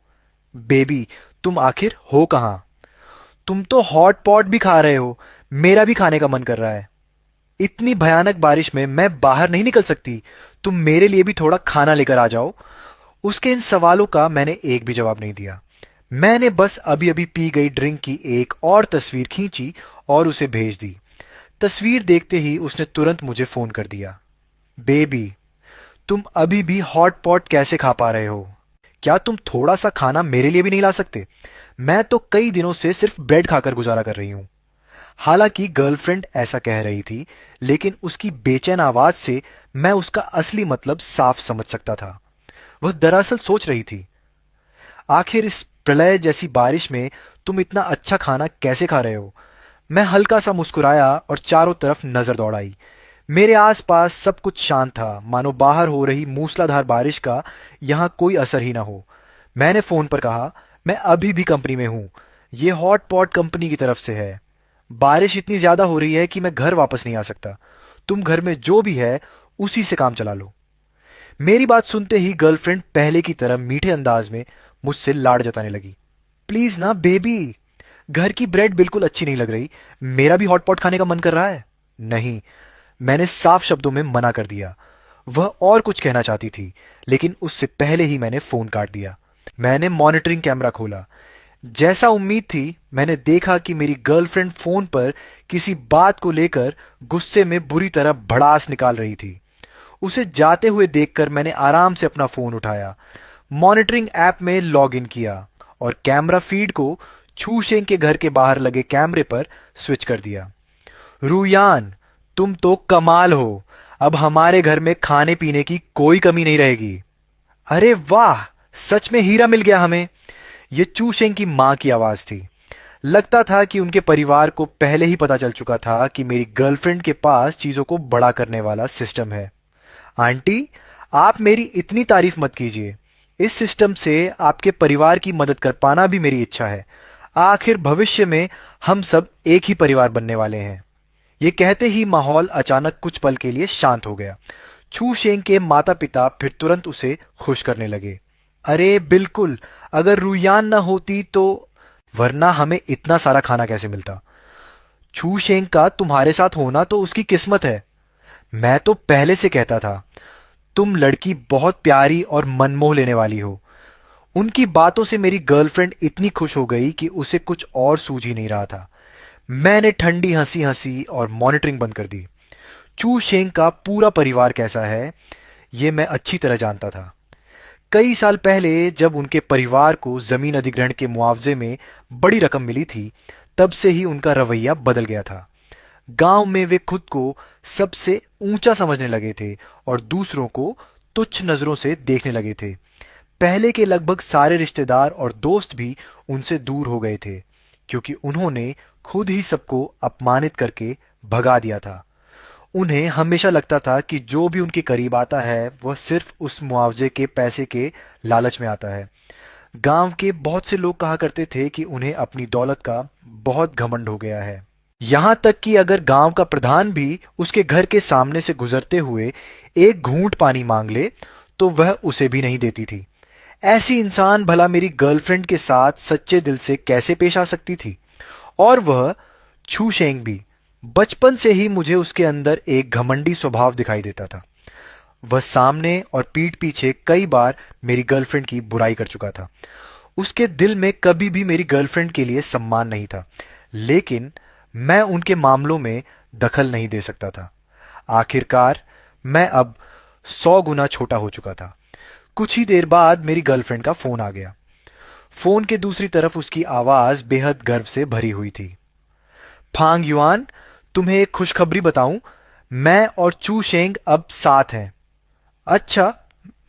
बेबी, तुम आखिर हो कहाँ? तुम तो हॉट पॉट भी खा रहे हो, मेरा भी खाने का मन कर रहा है। इतनी भयानक बारिश में मैं बाहर नहीं निकल सकती, तुम मेरे लिए भी थोड़ा खाना लेकर आ जाओ। उसके इन सवालों का मैंने एक भी जवाब नहीं दिया। मैंने बस अभी अभी पी गई ड्रिंक की एक और तस्वीर खींची और उसे भेज दी। तस्वीर देखते ही उसने तुरंत मुझे फोन कर दिया। बेबी, तुम अभी भी हॉट पॉट कैसे खा पा रहे हो? क्या तुम थोड़ा सा खाना मेरे लिए भी नहीं ला सकते? मैं तो कई दिनों से सिर्फ ब्रेड खाकर गुजारा कर रही हूं। हालांकि गर्लफ्रेंड ऐसा कह रही थी, लेकिन उसकी बेचैन आवाज से मैं उसका असली मतलब साफ समझ सकता था। वह दरअसल सोच रही थी, आखिर इस प्रलय जैसी बारिश में तुम इतना अच्छा खाना कैसे खा रहे हो? मैं हल्का सा मुस्कुराया और चारों तरफ नजर दौड़ाई। मेरे आसपास सब कुछ शांत था, मानो बाहर हो रही मूसलाधार बारिश का यहां कोई असर ही ना हो। मैंने फोन पर कहा, मैं अभी भी कंपनी में हूं, ये हॉट पॉट कंपनी की तरफ से है। बारिश इतनी ज्यादा हो रही है कि मैं घर वापस नहीं आ सकता। तुम घर में जो भी है उसी से काम चला लो। मेरी बात सुनते ही गर्लफ्रेंड पहले की तरह मीठे अंदाज में मुझसे लाड़ जताने लगी। प्लीज ना बेबी, घर की ब्रेड बिल्कुल अच्छी नहीं लग रही, मेरा भी हॉटपॉट खाने का मन कर रहा है। नहीं, मैंने साफ शब्दों में मना कर दिया। वह और कुछ कहना चाहती थी, लेकिन उससे पहले ही मैंने फोन काट दिया। मैंने मॉनिटरिंग कैमरा खोला। जैसा उम्मीद थी, मैंने देखा कि मेरी गर्लफ्रेंड फोन पर किसी बात को लेकर गुस्से में बुरी तरह भड़ास निकाल रही थी। उसे जाते हुए देखकर मैंने आराम से अपना फोन उठाया, मॉनिटरिंग ऐप में लॉग इन किया और कैमरा फीड को छू शेंग के घर के बाहर लगे कैमरे पर स्विच कर दिया। रूयान, तुम तो कमाल हो, अब हमारे घर में खाने पीने की कोई कमी नहीं रहेगी। अरे वाह, सच में हीरा मिल गया हमें। ये चूशेंग की माँ की आवाज थी। लगता था कि उनके परिवार को पहले ही पता चल चुका था कि मेरी गर्लफ्रेंड के पास चीजों को बड़ा करने वाला सिस्टम है। आंटी, आप मेरी इतनी तारीफ मत कीजिए। इस सिस्टम से आपके परिवार की मदद कर पाना भी मेरी इच्छा है। आखिर भविष्य में हम सब एक ही परिवार बनने वाले हैं। ये कहते ही माहौल अचानक कुछ पल के लिए शांत हो गया। छू शेंग के माता पिता फिर तुरंत उसे खुश करने लगे। अरे बिल्कुल, अगर रुयान ना होती तो, वरना हमें इतना सारा खाना कैसे मिलता। छू शेंग का तुम्हारे साथ होना तो उसकी किस्मत है। मैं तो पहले से कहता था, तुम लड़की बहुत प्यारी और मनमोह लेने वाली हो। उनकी बातों से मेरी गर्लफ्रेंड इतनी खुश हो गई कि उसे कुछ और सूझ ही नहीं रहा था। मैंने ठंडी हंसी हंसी और मॉनिटरिंग बंद कर दी। चू शेंग का पूरा परिवार कैसा है, ये मैं अच्छी तरह जानता था। कई साल पहले जब उनके परिवार को जमीन अधिग्रहण के मुआवजे में बड़ी रकम मिली थी, तब से ही उनका रवैया बदल गया था। गांव में वे खुद को सबसे ऊंचा समझने लगे थे और दूसरों को तुच्छ नजरों से देखने लगे थे। पहले के लगभग सारे रिश्तेदार और दोस्त भी उनसे दूर हो गए थे, क्योंकि उन्होंने खुद ही सबको अपमानित करके भगा दिया था। उन्हें हमेशा लगता था कि जो भी उनके करीब आता है वह सिर्फ उस मुआवजे के पैसे के लालच में आता है। गांव के बहुत से लोग कहा करते थे कि उन्हें अपनी दौलत का बहुत घमंड हो गया है। यहां तक कि अगर गांव का प्रधान भी उसके घर के सामने से गुजरते हुए एक घूंट पानी मांग ले तो वह उसे भी नहीं देती थी। ऐसी इंसान भला मेरी गर्लफ्रेंड के साथ सच्चे दिल से कैसे पेश आ सकती थी। और वह छू शेंग भी। बचपन से ही मुझे उसके अंदर एक घमंडी स्वभाव दिखाई देता था। वह सामने और पीठ पीछे कई बार मेरी गर्लफ्रेंड की बुराई कर चुका था। उसके दिल में कभी भी मेरी गर्लफ्रेंड के लिए सम्मान नहीं था, लेकिन मैं उनके मामलों में दखल नहीं दे सकता था। आखिरकार मैं अब 100 गुना छोटा हो चुका था। कुछ ही देर बाद मेरी गर्लफ्रेंड का फोन आ गया। फोन के दूसरी तरफ उसकी आवाज बेहद गर्व से भरी हुई थी। फांग युआन, तुम्हें एक खुशखबरी बताऊं, मैं और चू शेंग अब साथ हैं। अच्छा,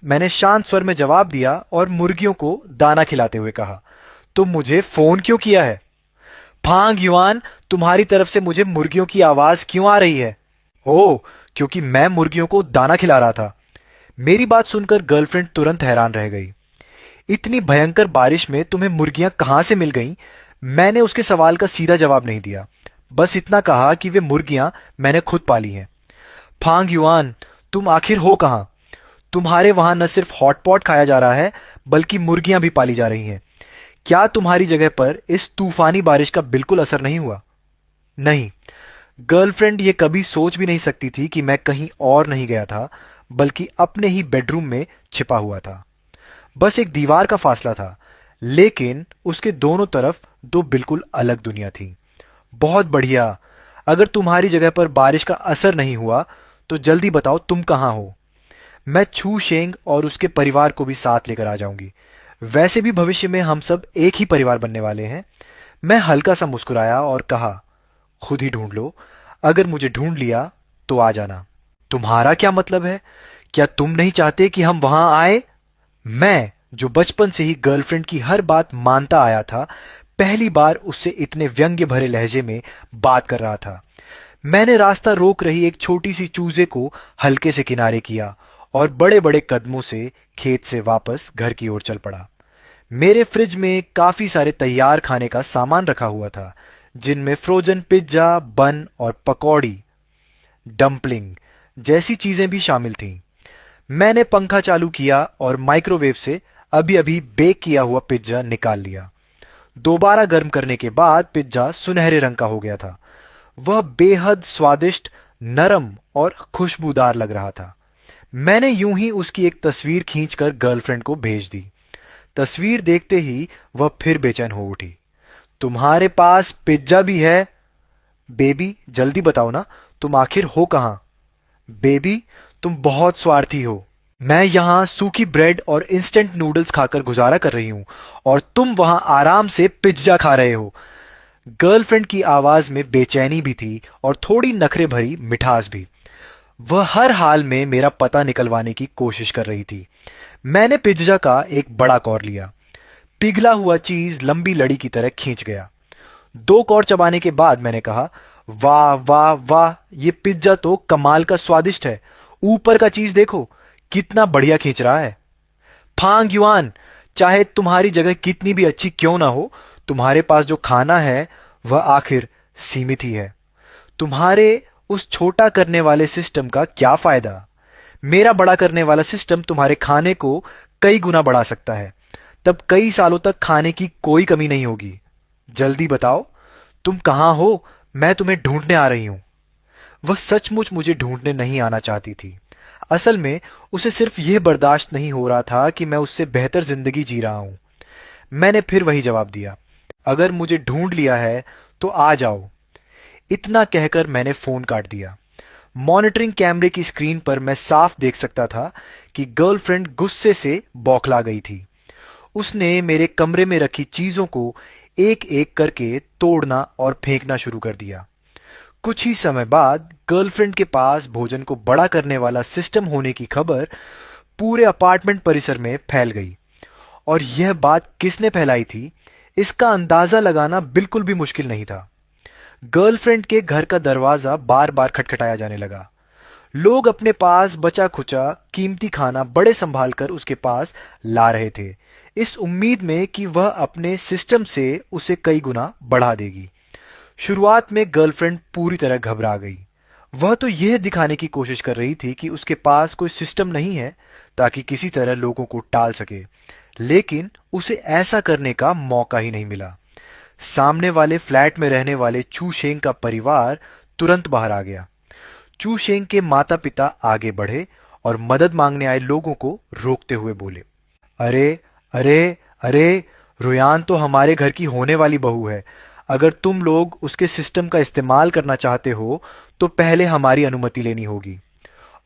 मैंने शांत स्वर में जवाब दिया और मुर्गियों को दाना खिलाते हुए कहा। तुम मुझे फोन क्यों किया है? फांग युआन, तुम्हारी तरफ से मुझे मुर्गियों की आवाज क्यों आ रही है? ओह, क्योंकि मैं मुर्गियों को दाना खिला रहा था। मेरी बात सुनकर गर्लफ्रेंड तुरंत हैरान रह गई। इतनी भयंकर बारिश में तुम्हें मुर्गियां कहां से मिल गईं? मैंने उसके सवाल का सीधा जवाब नहीं दिया, बस इतना कहा कि वे मुर्गियां मैंने खुद पाली हैं। फांग युआन, तुम आखिर हो कहां? तुम्हारे वहां न सिर्फ हॉटपॉट खाया जा रहा है, बल्कि मुर्गियां भी पाली जा रही हैं। क्या तुम्हारी जगह पर इस तूफानी बारिश का बिल्कुल असर नहीं हुआ? नहीं, गर्लफ्रेंड ये कभी सोच भी नहीं सकती थी कि मैं कहीं और नहीं गया था, बल्कि अपने ही बेडरूम में छिपा हुआ था। बस एक दीवार का फासला था, लेकिन उसके दोनों तरफ दो बिल्कुल अलग दुनिया थी। बहुत बढ़िया। अगर तुम्हारी जगह पर बारिश का असर नहीं हुआ तो जल्दी बताओ तुम कहां हो। मैं छू शेंग और उसके परिवार को भी साथ लेकर आ जाऊंगी। वैसे भी भविष्य में हम सब एक ही परिवार बनने वाले हैं। मैं हल्का सा मुस्कुराया और कहा, खुद ही ढूंढ लो। अगर मुझे ढूंढ लिया तो आ जाना। तुम्हारा क्या मतलब है? क्या तुम नहीं चाहते कि हम वहां आए? मैं, जो बचपन से ही गर्लफ्रेंड की हर बात मानता आया था, पहली बार उससे इतने व्यंग्य भरे लहजे में बात कर रहा था। मैंने रास्ता रोक रही एक छोटी सी चूजे को हल्के से किनारे किया और बड़े बड़े कदमों से खेत से वापस घर की ओर चल पड़ा। मेरे फ्रिज में काफी सारे तैयार खाने का सामान रखा हुआ था, जिनमें फ्रोजन पिज्जा, बन और पकौड़ी, डंपलिंग जैसी चीजें भी शामिल थीं। मैंने पंखा चालू किया और माइक्रोवेव से अभी अभी बेक किया हुआ पिज्जा निकाल लिया। दोबारा गर्म करने के बाद पिज्जा सुनहरे रंग का हो गया था। वह बेहद स्वादिष्ट, नरम और खुशबूदार लग रहा था। मैंने यूं ही उसकी एक तस्वीर खींचकर गर्लफ्रेंड को भेज दी। तस्वीर देखते ही वह फिर बेचैन हो उठी। तुम्हारे पास पिज्जा भी है? बेबी, जल्दी बताओ ना, तुम आखिर हो कहां? बेबी, तुम बहुत स्वार्थी हो। मैं यहां सूखी ब्रेड और इंस्टेंट नूडल्स खाकर गुजारा कर रही हूं और तुम वहां आराम से पिज्जा खा रहे हो। गर्लफ्रेंड की आवाज में बेचैनी भी थी और थोड़ी नखरे भरी मिठास भी। वह हर हाल में मेरा पता निकलवाने की कोशिश कर रही थी। मैंने पिज्जा का एक बड़ा कौर लिया। पिघला हुआ चीज लंबी लड़ी की तरह खींच गया। 2 कौर चबाने के बाद मैंने कहा, वाह वाह वाह, ये पिज्जा तो कमाल का स्वादिष्ट है। ऊपर का चीज देखो, कितना बढ़िया खींच रहा है। फांग युआन, चाहे तुम्हारी जगह कितनी भी अच्छी क्यों ना हो, तुम्हारे पास जो खाना है वह आखिर सीमित ही है। तुम्हारे उस छोटा करने वाले सिस्टम का क्या फायदा? मेरा बड़ा करने वाला सिस्टम तुम्हारे खाने को कई गुना बढ़ा सकता है। तब कई सालों तक खाने की कोई कमी नहीं होगी। जल्दी बताओ, तुम कहां हो? मैं तुम्हें ढूंढने आ रही हूं। वह सचमुच मुझे ढूंढने नहीं आना चाहती थी। असल में उसे सिर्फ यह बर्दाश्त नहीं हो रहा था कि मैं उससे बेहतर जिंदगी जी रहा हूं। मैंने फिर वही जवाब दिया, अगर मुझे ढूंढ लिया है तो आ जाओ। इतना कहकर मैंने फोन काट दिया। मॉनिटरिंग कैमरे की स्क्रीन पर मैं साफ देख सकता था कि गर्लफ्रेंड गुस्से से बौखला गई थी। उसने मेरे कमरे में रखी चीजों को एक एक करके तोड़ना और फेंकना शुरू कर दिया। कुछ ही समय बाद गर्लफ्रेंड के पास भोजन को बड़ा करने वाला सिस्टम होने की खबर पूरे अपार्टमेंट परिसर में फैल गई। और यह बात किसने फैलाई थी, इसका अंदाजा लगाना बिल्कुल भी मुश्किल नहीं था। गर्लफ्रेंड के घर का दरवाजा बार बार खटखटाया जाने लगा। लोग अपने पास बचा खुचा कीमती खाना बड़े संभाल कर उसके पास ला रहे थे, इस उम्मीद में कि वह अपने सिस्टम से उसे कई गुना बढ़ा देगी। शुरुआत में गर्लफ्रेंड पूरी तरह घबरा गई। वह तो यह दिखाने की कोशिश कर रही थी कि उसके पास कोई सिस्टम नहीं है ताकि किसी तरह लोगों को टाल सके, लेकिन उसे ऐसा करने का मौका ही नहीं मिला। सामने वाले फ्लैट में रहने वाले चू शेंग का परिवार तुरंत बाहर आ गया। चू शेंग के माता पिता आगे बढ़े और मदद मांगने आए लोगों को रोकते हुए बोले, अरे अरे अरे, रुयान तो हमारे घर की होने वाली बहू है। अगर तुम लोग उसके सिस्टम का इस्तेमाल करना चाहते हो तो पहले हमारी अनुमति लेनी होगी।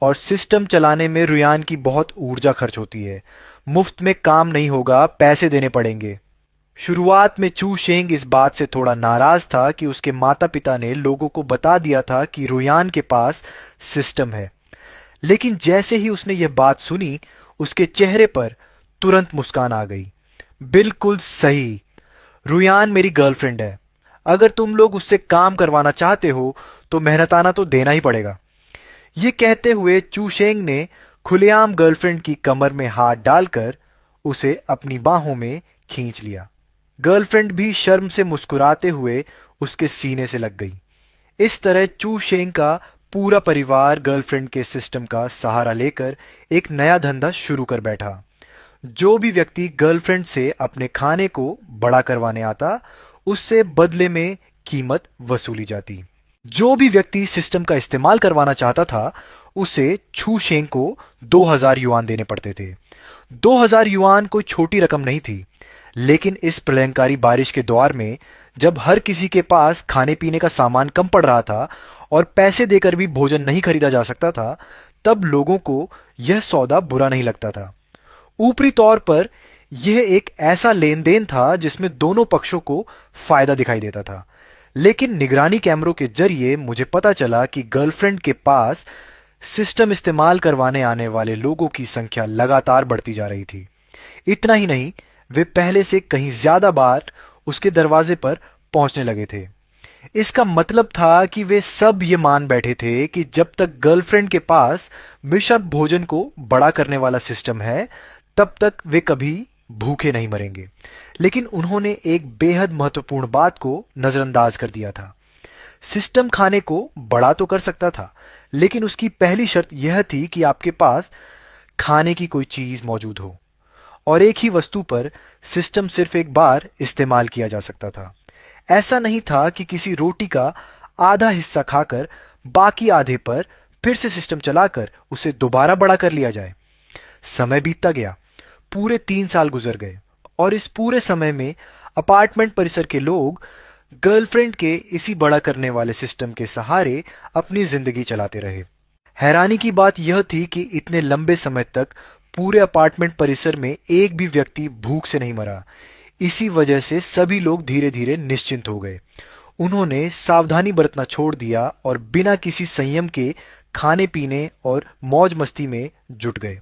और सिस्टम चलाने में रुयान की बहुत ऊर्जा खर्च होती है। मुफ्त में काम नहीं होगा, पैसे देने पड़ेंगे। शुरुआत में चू शेंग इस बात से थोड़ा नाराज था कि उसके माता पिता ने लोगों को बता दिया था कि रुयान के पास सिस्टम है, लेकिन जैसे ही उसने यह बात सुनी उसके चेहरे पर तुरंत मुस्कान आ गई। बिल्कुल सही, रुयान मेरी गर्लफ्रेंड है। अगर तुम लोग उससे काम करवाना चाहते हो तो मेहनताना तो देना ही पड़ेगा। ये कहते हुए चू शेंग ने खुलेआम गर्लफ्रेंड की कमर में हाथ डालकर उसे अपनी बाहों में खींच लिया। गर्लफ्रेंड भी शर्म से मुस्कुराते हुए उसके सीने से लग गई। इस तरह चू शेंग का पूरा परिवार गर्लफ्रेंड के सिस्टम का सहारा लेकर एक नया धंधा शुरू कर बैठा। जो भी व्यक्ति गर्लफ्रेंड से अपने खाने को बड़ा करवाने आता, उससे बदले में कीमत वसूली जाती। जो भी व्यक्ति सिस्टम का इस्तेमाल करवाना चाहता था, उसे छू शेंग को 2000 युआन देने पड़ते थे। 2000 युआन कोई छोटी रकम नहीं थी, लेकिन इस प्रलयंकारी बारिश के दौर में जब हर किसी के पास खाने पीने का सामान कम पड़ रहा था और पैसे देकर भी भोजन नहीं खरीदा जा सकता था, तब लोगों को यह सौदा बुरा नहीं लगता था। ऊपरी तौर पर यह एक ऐसा लेन देन था जिसमें दोनों पक्षों को फायदा दिखाई देता था। लेकिन निगरानी कैमरों के जरिए मुझे पता चला कि गर्लफ्रेंड के पास सिस्टम इस्तेमाल करवाने आने वाले लोगों की संख्या लगातार बढ़ती जा रही थी। इतना ही नहीं, वे पहले से कहीं ज्यादा बार उसके दरवाजे पर पहुंचने लगे थे। इसका मतलब था कि वे सब ये मान बैठे थे कि जब तक गर्लफ्रेंड के पास मिशन भोजन को बड़ा करने वाला सिस्टम है, तब तक वे कभी भूखे नहीं मरेंगे। लेकिन उन्होंने एक बेहद महत्वपूर्ण बात को नजरअंदाज कर दिया था। सिस्टम खाने को बड़ा तो कर सकता था, लेकिन उसकी पहली शर्त यह थी कि आपके पास खाने की कोई चीज मौजूद हो। और एक ही वस्तु पर सिस्टम सिर्फ एक बार इस्तेमाल किया जा सकता था। ऐसा नहीं था कि किसी रोटी का आधा हिस्सा खाकर बाकी आधे पर फिर से सिस्टम चलाकर उसे दोबारा बड़ा कर लिया जाए। समय बीतता गया। पूरे 3 साल गुजर गए और इस पूरे समय में अपार्टमेंट परिसर के लोग गर्लफ्रेंड के इसी बड़ा करने वाले सिस्टम के सहारे अपनी जिंदगी चलाते रहे। हैरानी की बात यह थी कि इतने लंबे समय तक पूरे अपार्टमेंट परिसर में एक भी व्यक्ति भूख से नहीं मरा। इसी वजह से सभी लोग धीरे धीरे निश्चिंत हो गए। उन्होंने सावधानी बरतना छोड़ दिया और बिना किसी संयम के खाने पीने और मौज मस्ती में जुट गए।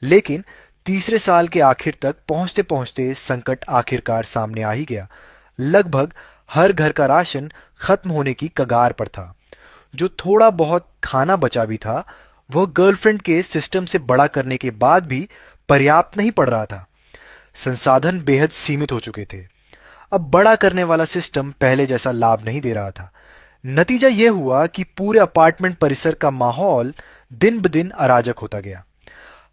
लेकिन तीसरे साल के आखिर तक पहुंचते पहुंचते संकट आखिरकार सामने आ ही गया। लगभग हर घर का राशन खत्म होने की कगार पर था। जो थोड़ा बहुत खाना बचा भी था, वह गर्लफ्रेंड के सिस्टम से बड़ा करने के बाद भी पर्याप्त नहीं पड़ रहा था। संसाधन बेहद सीमित हो चुके थे। अब बड़ा करने वाला सिस्टम पहले जैसा लाभ नहीं दे रहा था। नतीजा यह हुआ कि पूरे अपार्टमेंट परिसर का माहौल दिन ब दिन अराजक होता गया।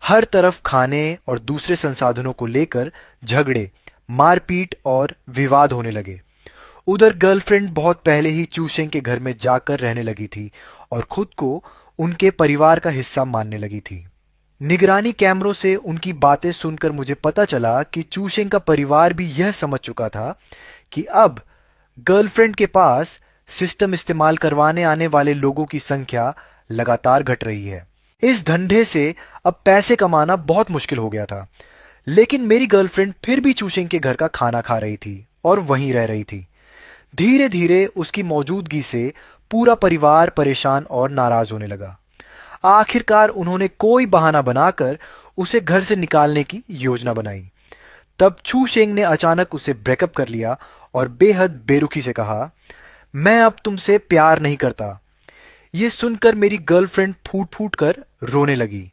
हर तरफ खाने और दूसरे संसाधनों को लेकर झगड़े, मारपीट और विवाद होने लगे। उधर गर्लफ्रेंड बहुत पहले ही चूशेंग के घर में जाकर रहने लगी थी और खुद को उनके परिवार का हिस्सा मानने लगी थी। निगरानी कैमरों से उनकी बातें सुनकर मुझे पता चला कि चूशेंग का परिवार भी यह समझ चुका था कि अब गर्लफ्रेंड के पास सिस्टम इस्तेमाल करवाने आने वाले लोगों की संख्या लगातार घट रही है। इस धंधे से अब पैसे कमाना बहुत मुश्किल हो गया था। लेकिन मेरी गर्लफ्रेंड फिर भी चूशेंग के घर का खाना खा रही थी और वहीं रह रही थी। धीरे धीरे उसकी मौजूदगी से पूरा परिवार परेशान और नाराज होने लगा। आखिरकार उन्होंने कोई बहाना बनाकर उसे घर से निकालने की योजना बनाई। तब छू शेंग ने अचानक उसे ब्रेकअप कर लिया और बेहद बेरुखी से कहा, मैं अब तुमसे प्यार नहीं करता। यह सुनकर मेरी गर्लफ्रेंड फूट फूट कर रोने लगी।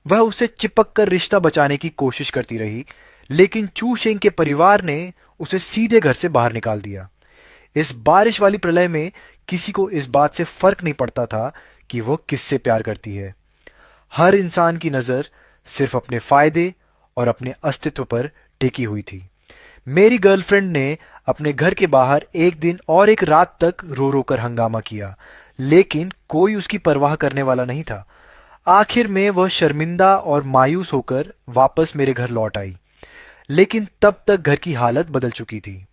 वह उसे चिपक कर रिश्ता बचाने की कोशिश करती रही, लेकिन चू शेंग के परिवार ने उसे सीधे घर से बाहर निकाल दिया। इस बारिश वाली प्रलय में किसी को इस बात से फर्क नहीं पड़ता था कि वह किससे प्यार करती है। हर इंसान की नजर सिर्फ अपने फायदे और अपने अस्तित्व पर टिकी हुई थी। मेरी गर्लफ्रेंड ने अपने घर के बाहर एक दिन और एक रात तक रो रो कर हंगामा किया, लेकिन कोई उसकी परवाह करने वाला नहीं था। आखिर में वह शर्मिंदा और मायूस होकर वापस मेरे घर लौट आई, लेकिन तब तक घर की हालत बदल चुकी थी।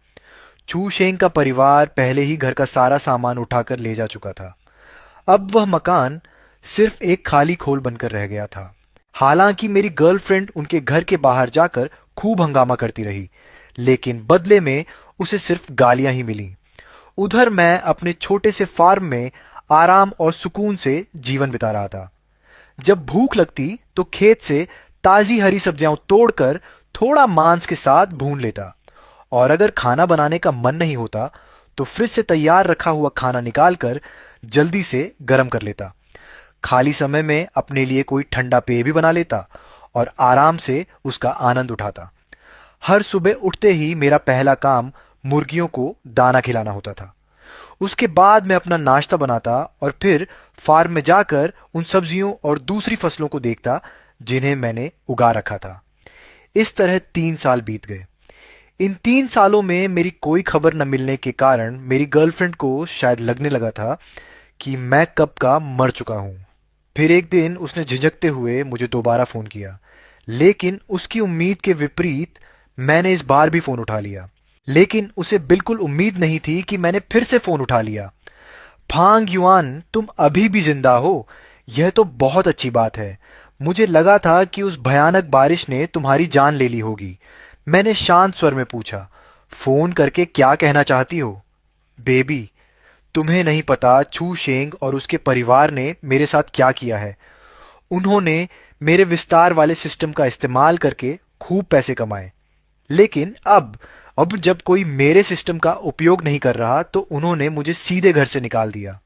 चू शेंग का परिवार पहले ही घर का सारा सामान उठाकर ले जा चुका था। अब वह मकान सिर्फ एक खाली खोल बनकर रह गया था। हालांकि मेरी गर्लफ्रेंड उनके घर के बाहर जाकर खूब हंगामा करती रही, लेकिन बदले में उसे सिर्फ गालियां ही मिली। उधर मैं अपने छोटे से फार्म में आराम और सुकून से जीवन बिता रहा था। जब भूख लगती तो खेत से ताजी हरी सब्जियां तोड़कर थोड़ा मांस के साथ भून लेता, और अगर खाना बनाने का मन नहीं होता तो फ्रिज से तैयार रखा हुआ खाना निकालकर जल्दी से गर्म कर लेता। खाली समय में अपने लिए कोई ठंडा पेय भी बना लेता और आराम से उसका आनंद उठाता। हर सुबह उठते ही मेरा पहला काम मुर्गियों को दाना खिलाना होता था। उसके बाद मैं अपना नाश्ता बनाता और फिर फार्म में जाकर उन सब्जियों और दूसरी फसलों को देखता जिन्हें मैंने उगा रखा था। इस तरह 3 साल बीत गए। इन 3 सालों में मेरी कोई खबर न मिलने के कारण मेरी गर्लफ्रेंड को शायद लगने लगा था कि मैं कब का मर चुका हूं। फिर एक दिन उसने झिझकते हुए मुझे दोबारा फोन किया, लेकिन उसकी उम्मीद के विपरीत मैंने इस बार भी फोन उठा लिया। लेकिन उसे बिल्कुल उम्मीद नहीं थी कि मैंने फिर से फोन उठा लिया। फांग युआन, तुम अभी भी जिंदा हो, यह तो बहुत अच्छी बात है। मुझे लगा था कि उस भयानक बारिश ने तुम्हारी जान ले ली होगी। मैंने शांत स्वर में पूछा, फोन करके क्या कहना चाहती हो? बेबी, तुम्हें नहीं पता छू शेंग और उसके परिवार ने मेरे साथ क्या किया है। उन्होंने मेरे विस्तार वाले सिस्टम का इस्तेमाल करके खूब पैसे कमाए, लेकिन अब जब कोई मेरे सिस्टम का उपयोग नहीं कर रहा तो उन्होंने मुझे सीधे घर से निकाल दिया।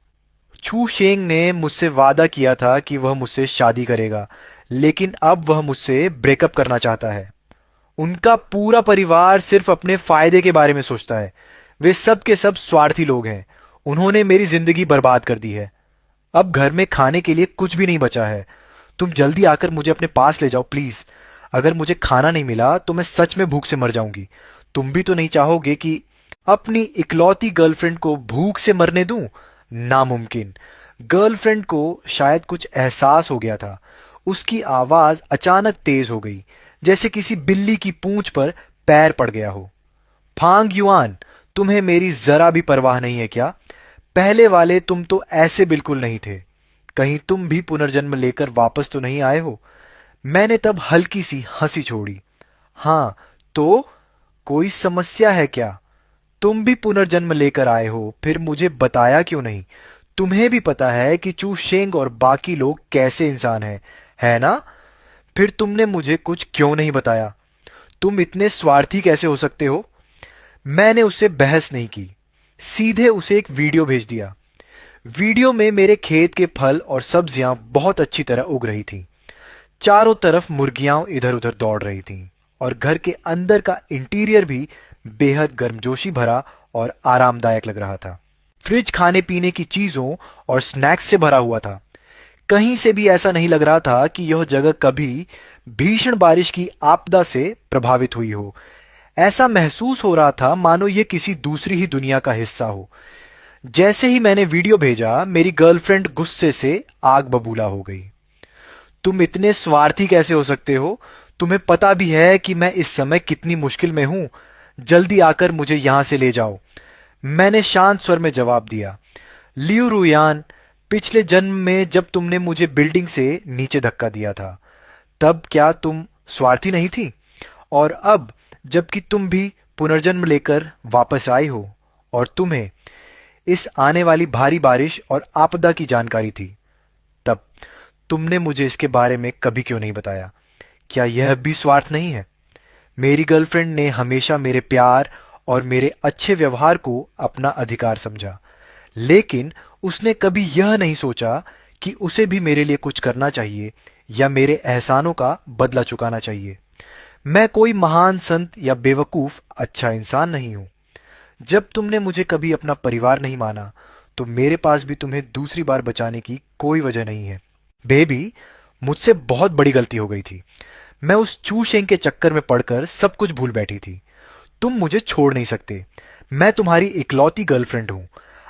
छू शेंग ने मुझसे वादा किया था कि वह मुझसे शादी करेगा, लेकिन अब वह मुझसे ब्रेकअप करना चाहता है। उनका पूरा परिवार सिर्फ अपने फायदे के बारे में सोचता है। वे सब के सब स्वार्थी लोग हैं। उन्होंने मेरी जिंदगी बर्बाद कर दी है। अब घर में खाने के लिए कुछ भी नहीं बचा है। तुम जल्दी आकर मुझे अपने पास ले जाओ प्लीज। अगर मुझे खाना नहीं मिला तो मैं सच में भूख से मर जाऊंगी। तुम भी तो नहीं चाहोगे कि अपनी इकलौती गर्लफ्रेंड को भूख से मरने दूं? नामुमकिन। गर्लफ्रेंड को शायद कुछ एहसास हो गया था। उसकी आवाज अचानक तेज हो गई, जैसे किसी बिल्ली की पूंछ पर पैर पड़ गया हो। फांग युआन, तुम्हें मेरी जरा भी परवाह नहीं है क्या? पहले वाले तुम तो ऐसे बिल्कुल नहीं थे। कहीं तुम भी पुनर्जन्म लेकर वापस तो नहीं आए हो? मैंने तब हल्की सी हंसी छोड़ी। हाँ, तो कोई समस्या है क्या? तुम भी पुनर्जन्म लेकर आए हो, फिर मुझे बताया क्यों नहीं? तुम्हें भी पता है कि चू शेंग और बाकी लोग कैसे इंसान हैं, है ना? फिर तुमने मुझे कुछ क्यों नहीं बताया? तुम इतने स्वार्थी कैसे हो सकते हो? मैंने उससे बहस नहीं की, सीधे उसे एक वीडियो भेज दिया। वीडियो में मेरे खेत के फल और सब्जियां बहुत अच्छी तरह उग रही थीं। चारों तरफ मुर्गियां इधर उधर दौड़ रही थीं और घर के अंदर का इंटीरियर भी बेहद गर्मजोशी भरा और आरामदायक लग रहा था। फ्रिज खाने पीने की चीजों और स्नैक्स से भरा हुआ था। कहीं से भी ऐसा नहीं लग रहा था कि यह जगह कभी भीषण बारिश की आपदा से प्रभावित हुई हो। ऐसा महसूस हो रहा था मानो यह किसी दूसरी ही दुनिया का हिस्सा हो। जैसे ही मैंने वीडियो भेजा, मेरी गर्लफ्रेंड गुस्से से आग बबूला हो गई। तुम इतने स्वार्थी कैसे हो सकते हो? तुम्हें पता भी है कि मैं इस समय कितनी मुश्किल में हूं। जल्दी आकर मुझे यहां से ले जाओ। मैंने शांत स्वर में जवाब दिया। लियू रुयान, पिछले जन्म में जब तुमने मुझे बिल्डिंग से नीचे धक्का दिया था, तब क्या तुम स्वार्थी नहीं थी? और अब जबकि तुम भी पुनर्जन्म लेकर वापस आई हो और तुम्हें इस आने वाली भारी बारिश और आपदा की जानकारी थी, तब तुमने मुझे इसके बारे में कभी क्यों नहीं बताया? क्या यह भी स्वार्थ नहीं है? मेरी गर्लफ्रेंड ने हमेशा मेरे प्यार और मेरे अच्छे व्यवहार को अपना अधिकार समझा, लेकिन उसने कभी यह नहीं सोचा कि उसे भी मेरे लिए कुछ करना चाहिए या मेरे एहसानों का बदला चुकाना चाहिए। मैं कोई महान संत या बेवकूफ अच्छा इंसान नहीं हूं। जब तुमने मुझे कभी अपना परिवार नहीं माना, तो मेरे पास भी तुम्हें दूसरी बार बचाने की कोई वजह नहीं है। बेबी, मुझसे बहुत बड़ी गलती हो गई थी। मैं उस चूशेंग के चक्कर में पड़कर सब कुछ भूल बैठी थी। तुम मुझे छोड़ नहीं सकते। मैं तुम्हारी इकलौती गर्लफ्रेंड हूं।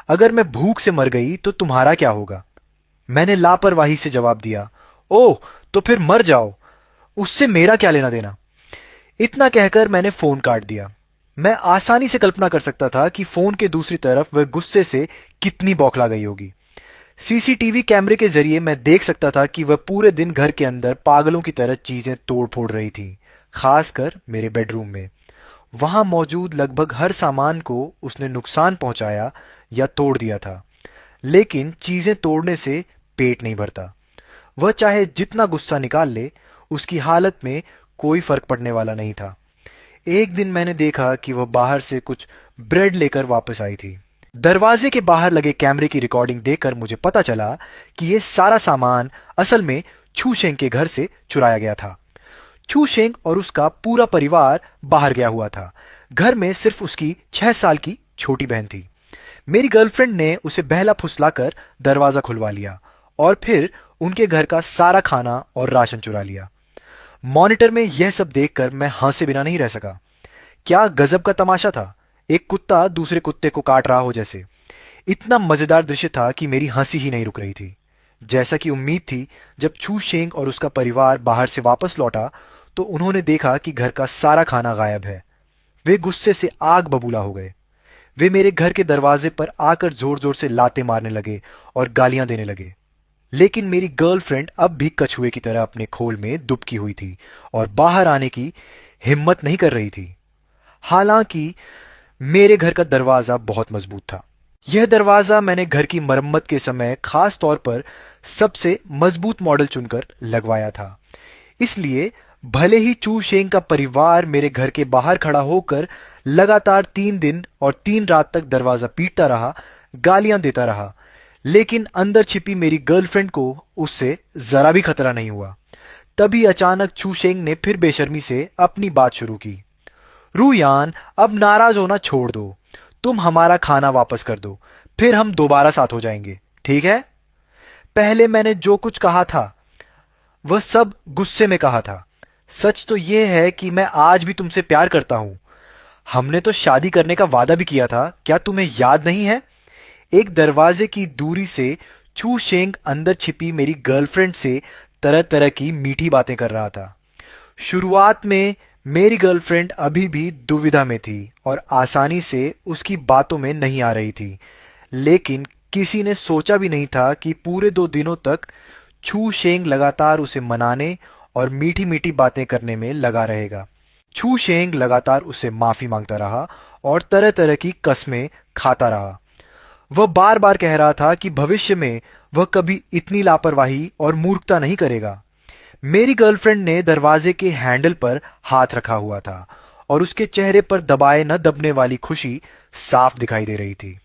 अगर मैं भूख से मर गई तो तुम्हारा क्या होगा? मैंने लापरवाही से जवाब दिया। ओह, तो फिर मर जाओ, उससे मेरा क्या लेना देना? इतना कहकर मैंने फोन काट दिया। मैं आसानी से कल्पना कर सकता था कि फोन के दूसरी तरफ वह गुस्से से कितनी बौखला गई होगी। सीसीटीवी कैमरे के जरिए मैं देख सकता था कि वह पूरे दिन घर के अंदर पागलों की तरह चीजें तोड़ फोड़ रही थी, खासकर मेरे बेडरूम में। वहां मौजूद लगभग हर सामान को उसने नुकसान पहुंचाया या तोड़ दिया था, लेकिन चीजें तोड़ने से पेट नहीं भरता। वह चाहे जितना गुस्सा निकाल ले, उसकी हालत में कोई फर्क पड़ने वाला नहीं था। एक दिन मैंने देखा कि वह बाहर से कुछ ब्रेड लेकर वापस आई थी। दरवाजे के बाहर लगे कैमरे की रिकॉर्डिंग देखकर मुझे पता चला कि यह सारा सामान असल में छूशेंग के घर से चुराया गया था। छूशेंग और उसका पूरा परिवार बाहर गया हुआ था। घर में सिर्फ उसकी 6 साल की छोटी बहन थी। मेरी गर्लफ्रेंड ने उसे बहला फुसलाकर दरवाजा खुलवा लिया और फिर उनके घर का सारा खाना और राशन चुरा लिया। मॉनिटर में यह सब देखकर मैं हंसे बिना नहीं रह सका। क्या गजब का तमाशा था! एक कुत्ता दूसरे कुत्ते को काट रहा हो जैसे। इतना मजेदार दृश्य था कि मेरी हंसी ही नहीं रुक रही थी। जैसा कि उम्मीद थी, जब छू शेंग और उसका परिवार बाहर से वापस लौटा तो उन्होंने देखा कि घर का सारा खाना गायब है। वे गुस्से से आग बबूला हो गए। वे मेरे घर के दरवाजे पर आकर जोर जोर से लाते मारने लगे और गालियां देने लगे। लेकिन मेरी गर्लफ्रेंड अब भी कछुए की तरह अपने खोल में दुबकी हुई थी और बाहर आने की हिम्मत नहीं कर रही थी। हालांकि मेरे घर का दरवाजा बहुत मजबूत था। यह दरवाजा मैंने घर की मरम्मत के समय खास तौर पर सबसे मजबूत मॉडल चुनकर लगवाया था। इसलिए भले ही चू शेंग का परिवार मेरे घर के बाहर खड़ा होकर लगातार 3 दिन और 3 रात तक दरवाजा पीटता रहा, गालियां देता रहा, लेकिन अंदर छिपी मेरी गर्लफ्रेंड को उससे जरा भी खतरा नहीं हुआ। तभी अचानक चू शेंग ने फिर बेशर्मी से अपनी बात शुरू की। रुयान, अब नाराज होना छोड़ दो। तुम हमारा खाना वापस कर दो, फिर हम दोबारा साथ हो जाएंगे, ठीक है? पहले मैंने जो कुछ कहा था वह सब गुस्से में कहा था। सच तो यह है कि मैं आज भी तुमसे प्यार करता हूं। हमने तो शादी करने का वादा भी किया था, क्या तुम्हें याद नहीं है? एक दरवाजे की दूरी से चू शेंग अंदर छिपी मेरी गर्लफ्रेंड से तरह तरह की मीठी बातें कर रहा था। शुरुआत में मेरी गर्लफ्रेंड अभी भी दुविधा में थी और आसानी से उसकी बातों में नहीं आ रही थी, लेकिन किसी ने सोचा भी नहीं था कि पूरे 2 दिनों तक छू शेंग लगातार उसे मनाने और मीठी मीठी बातें करने में लगा रहेगा। छू शेंग लगातार उसे माफी मांगता रहा और तरह तरह की कस्में खाता रहा। वह बार बार कह रहा था कि भविष्य में वह कभी इतनी लापरवाही और मूर्खता नहीं करेगा। मेरी गर्लफ्रेंड ने दरवाजे के हैंडल पर हाथ रखा हुआ था और उसके चेहरे पर दबाए न दबने वाली खुशी साफ दिखाई दे रही थी।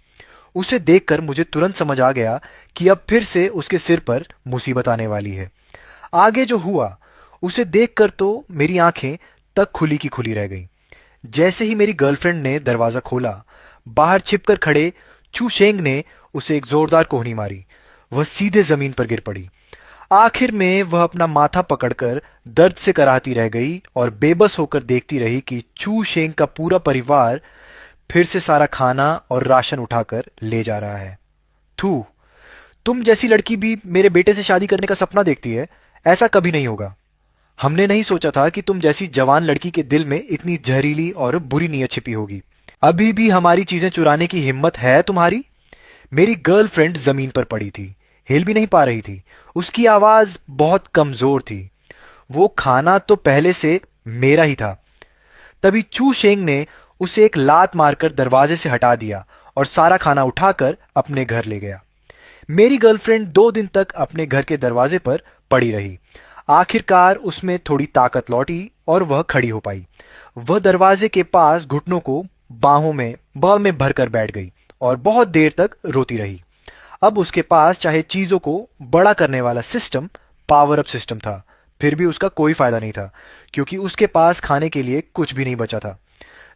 उसे देखकर मुझे तुरंत समझ आ गया कि अब फिर से उसके सिर पर मुसीबत आने वाली है। आगे जो हुआ उसे देखकर तो मेरी आंखें तक खुली की खुली रह गईं। जैसे ही मेरी गर्लफ्रेंड ने दरवाजा खोला, बाहर छिपकर खड़े चू शेंग ने उसे एक जोरदार कोहनी मारी। वह सीधे जमीन पर गिर पड़ी। आखिर में वह अपना माथा पकड़कर दर्द से कराहती रह गई और बेबस होकर देखती रही कि चू शेंग का पूरा परिवार फिर से सारा खाना और राशन उठाकर ले जा रहा है। थू, तुम जैसी लड़की भी मेरे बेटे से शादी करने का सपना देखती है? ऐसा कभी नहीं होगा। हमने नहीं सोचा था कि तुम जैसी जवान लड़की के दिल में इतनी जहरीली और बुरी नीयत छिपी होगी। अभी भी हमारी चीजें चुराने की हिम्मत है तुम्हारी? मेरी गर्लफ्रेंड जमीन पर पड़ी थी, हिल भी नहीं पा रही थी। उसकी आवाज बहुत कमजोर थी। वो खाना तो पहले से मेरा ही था। तभी चू शेंग ने उसे एक लात मारकर दरवाजे से हटा दिया और सारा खाना उठाकर अपने घर ले गया। मेरी गर्लफ्रेंड 2 दिन तक अपने घर के दरवाजे पर पड़ी रही। आखिरकार उसमें थोड़ी ताकत लौटी और वह खड़ी हो पाई। वह दरवाजे के पास घुटनों को बाहों में बॉल में भरकर बैठ गई और बहुत देर तक रोती रही। अब उसके पास चाहे चीजों को बड़ा करने वाला सिस्टम, पावर अप सिस्टम था, फिर भी उसका कोई फायदा नहीं था क्योंकि उसके पास खाने के लिए कुछ भी नहीं बचा था।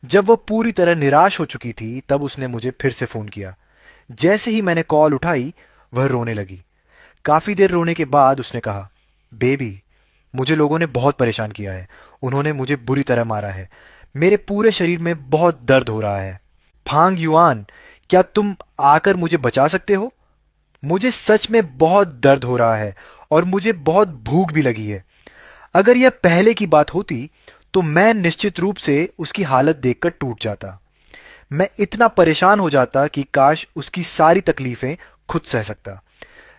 जब वह पूरी तरह निराश हो चुकी थी तब उसने मुझे फिर से फोन किया। जैसे ही मैंने कॉल उठाई वह रोने लगी। काफी देर रोने के बाद उसने कहा, बेबी, मुझे लोगों ने बहुत परेशान किया है। उन्होंने मुझे बुरी तरह मारा है। मेरे पूरे शरीर में बहुत दर्द हो रहा है। फांग युआन, क्या तुम आकर मुझे बचा सकते हो? मुझे सच में बहुत दर्द हो रहा है और मुझे बहुत भूख भी लगी है। अगर यह पहले की बात होती तो मैं निश्चित रूप से उसकी हालत देखकर टूट जाता। मैं इतना परेशान हो जाता कि काश उसकी सारी तकलीफें खुद सह सकता।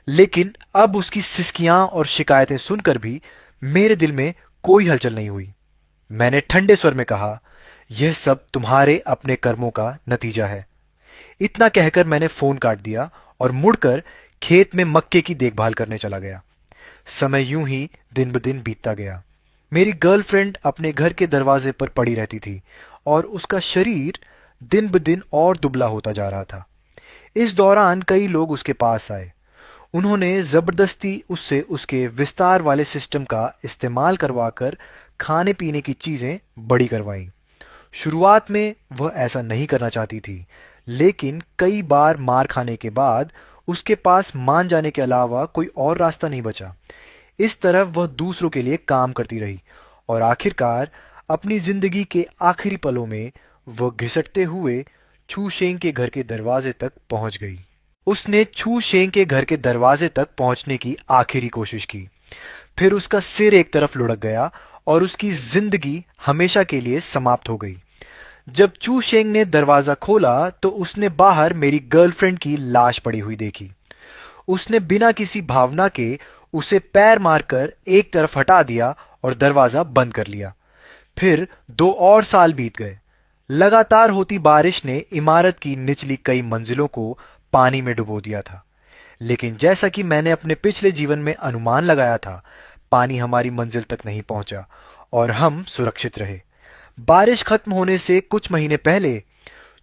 लेकिन अब उसकी सिसकियां और शिकायतें सुनकर भी मेरे दिल में कोई हलचल नहीं हुई। मैंने ठंडे स्वर में कहा, यह सब तुम्हारे अपने कर्मों का नतीजा है। इतना कहकर मैंने फोन काट दिया और मुड़कर खेत में मक्के की देखभाल करने चला गया। समय यूं ही दिन ब दिन बीतता गया। मेरी गर्लफ्रेंड अपने घर के दरवाजे पर पड़ी रहती थी और उसका शरीर दिन ब दिन और दुबला होता जा रहा था। इस दौरान कई लोग उसके पास आए। उन्होंने जबरदस्ती उससे उसके विस्तार वाले सिस्टम का इस्तेमाल करवाकर खाने पीने की चीजें बड़ी करवाई। शुरुआत में वह ऐसा नहीं करना चाहती थी, लेकिन कई बार मार खाने के बाद उसके पास मान जाने के अलावा कोई और रास्ता नहीं बचा। इस तरह वह दूसरों के लिए काम करती रही और आखिरकार अपनी जिंदगी के आखिरी पलों में वह घिसटते हुए छू शेंग के घर के दरवाजे तक पहुंच गई। उसने छू शेंग के घर के दरवाजे तक पहुंचने की आखिरी कोशिश की। फिर उसका सिर एक तरफ लुढ़क गया और उसकी जिंदगी हमेशा के लिए समाप्त हो गई। जब चू शेंग ने दरवाजा खोला तो उसने बाहर मेरी गर्लफ्रेंड की लाश पड़ी हुई देखी। उसने बिना किसी भावना के उसे पैर मारकर एक तरफ हटा दिया और दरवाजा बंद कर लिया। फिर 2 और साल बीत गए। लगातार होती बारिश ने इमारत की निचली कई मंजिलों को पानी में डुबो दिया था। लेकिन जैसा कि मैंने अपने पिछले जीवन में अनुमान लगाया था, पानी हमारी मंजिल तक नहीं पहुंचा और हम सुरक्षित रहे। बारिश खत्म होने से कुछ महीने पहले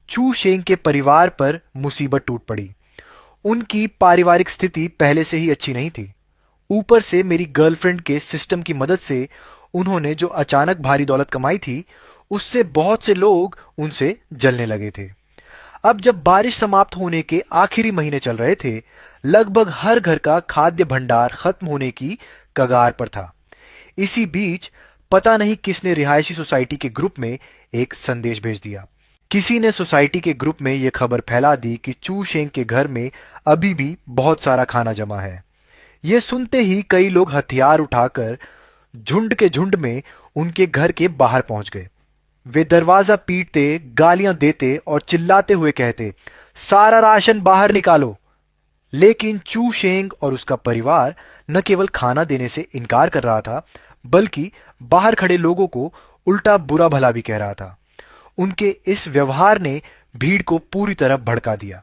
चू शेंग के परिवार पर मुसीबत टूट पड़ी। उनकी पारिवारिक स्थिति पहले से ही अच्छी नहीं थी। ऊपर से मेरी गर्लफ्रेंड के सिस्टम की मदद से उन्होंने जो अचानक भारी दौलत कमाई थी, उससे बहुत से लोग उनसे जलने लगे थे। अब जब बारिश समाप्त होने के आखिरी महीने चल रहे थे, लगभग हर घर का खाद्य भंडार खत्म होने की कगार पर था। इसी बीच पता नहीं किसने रिहायशी सोसाइटी के ग्रुप में एक संदेश भेज दिया। किसी ने सोसाइटी के ग्रुप में यह खबर फैला दी कि चू शेंग के घर में अभी भी बहुत सारा खाना जमा है। यह सुनते ही कई लोग हथियार उठाकर झुंड के झुंड में उनके घर के बाहर पहुंच गए। वे दरवाजा पीटते, गालियां देते और चिल्लाते हुए कहते, सारा राशन बाहर निकालो। लेकिन चू शेंग और उसका परिवार न केवल खाना देने से इनकार कर रहा था, बल्कि बाहर खड़े लोगों को उल्टा बुरा भला भी कह रहा था। उनके इस व्यवहार ने भीड़ को पूरी तरह भड़का दिया।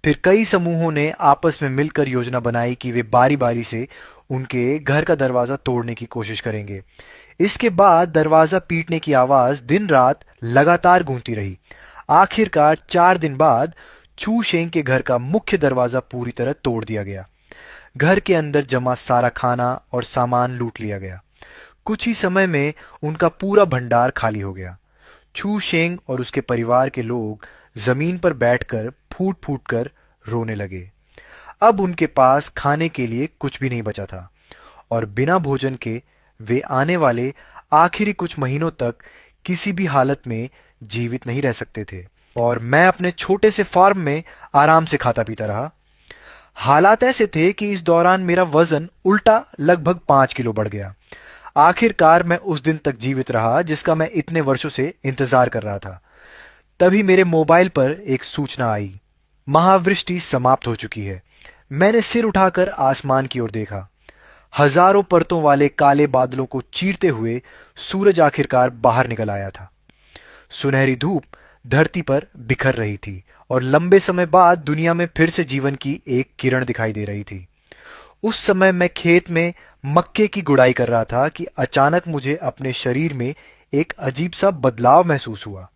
फिर कई समूहों ने आपस में मिलकर योजना बनाई कि वे बारी बारी से उनके घर का दरवाजा तोड़ने की कोशिश करेंगे। इसके बाद दरवाजा पीटने की आवाज दिन रात लगातार गूंजती रही। आखिरकार 4 दिन बाद चू शेंग के घर का मुख्य दरवाजा पूरी तरह तोड़ दिया गया। घर के अंदर जमा सारा खाना और सामान लूट लिया गया। कुछ ही समय में उनका पूरा भंडार खाली हो गया। छू शेंग और उसके परिवार के लोग जमीन पर बैठकर फूट फूट कर रोने लगे। अब उनके पास खाने के लिए कुछ भी नहीं बचा था और बिना भोजन के वे आने वाले आखिरी कुछ महीनों तक किसी भी हालत में जीवित नहीं रह सकते थे। और मैं अपने छोटे से फार्म में आराम से खाता पीता रहा। हालात ऐसे थे कि इस दौरान मेरा वजन उल्टा लगभग 5 किलो बढ़ गया। आखिरकार मैं उस दिन तक जीवित रहा जिसका मैं इतने वर्षों से इंतजार कर रहा था। तभी मेरे मोबाइल पर एक सूचना आई, महावृष्टि समाप्त हो चुकी है। मैंने सिर उठाकर आसमान की ओर देखा। हजारों परतों वाले काले बादलों को चीरते हुए सूरज आखिरकार बाहर निकल आया था। सुनहरी धूप धरती पर बिखर रही थी और लंबे समय बाद दुनिया में फिर से जीवन की एक किरण दिखाई दे रही थी। उस समय मैं खेत में मक्के की गुड़ाई कर रहा था कि अचानक मुझे अपने शरीर में एक अजीब सा बदलाव महसूस हुआ।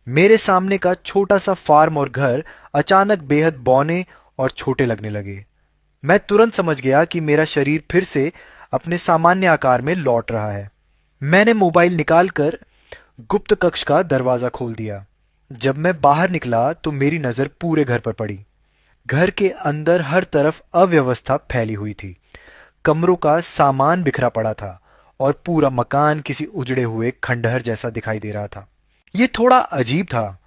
मेरे सामने का छोटा सा फार्म और घर अचानक बेहद बौने और छोटे लगने लगे। मैं तुरंत समझ गया कि मेरा शरीर फिर से अपने सामान्य आकार में लौट रहा है। मैंने मोबाइल निकालकर गुप्त कक्ष का दरवाजा खोल दिया। जब मैं बाहर निकला तो मेरी नजर पूरे घर पर पड़ी। घर के अंदर हर तरफ अव्यवस्था फैली हुई थी। कमरों का सामान बिखरा पड़ा था और पूरा मकान किसी उजड़े हुए खंडहर जैसा दिखाई दे रहा था। ये थोड़ा अजीब था।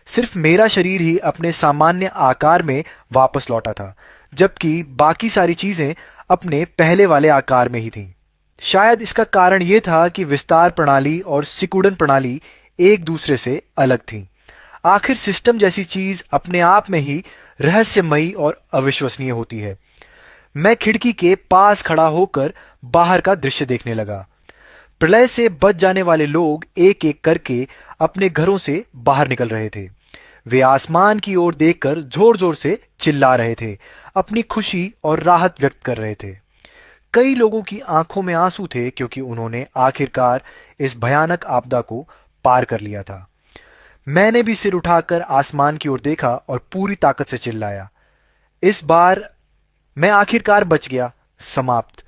सिर्फ मेरा शरीर ही अपने सामान्य आकार में वापस लौटा था, जबकि बाकी सारी चीजें अपने पहले वाले आकार में ही थीं। शायद इसका कारण यह था कि विस्तार प्रणाली और सिकुड़न प्रणाली एक दूसरे से अलग थीं। आखिर सिस्टम जैसी चीज अपने आप में ही रहस्यमयी और अविश्वसनीय होती है। मैं खिड़की के पास खड़ा होकर बाहर का दृश्य देखने लगा। प्रलय से बच जाने वाले लोग एक एक करके अपने घरों से बाहर निकल रहे थे। वे आसमान की ओर देखकर जोर जोर से चिल्ला रहे थे, अपनी खुशी और राहत व्यक्त कर रहे थे। कई लोगों की आंखों में आंसू थे क्योंकि उन्होंने आखिरकार इस भयानक आपदा को पार कर लिया था। मैंने भी सिर उठाकर आसमान की ओर देखा और पूरी ताकत से चिल्लाया, इस बार मैं आखिरकार बच गया। समाप्त।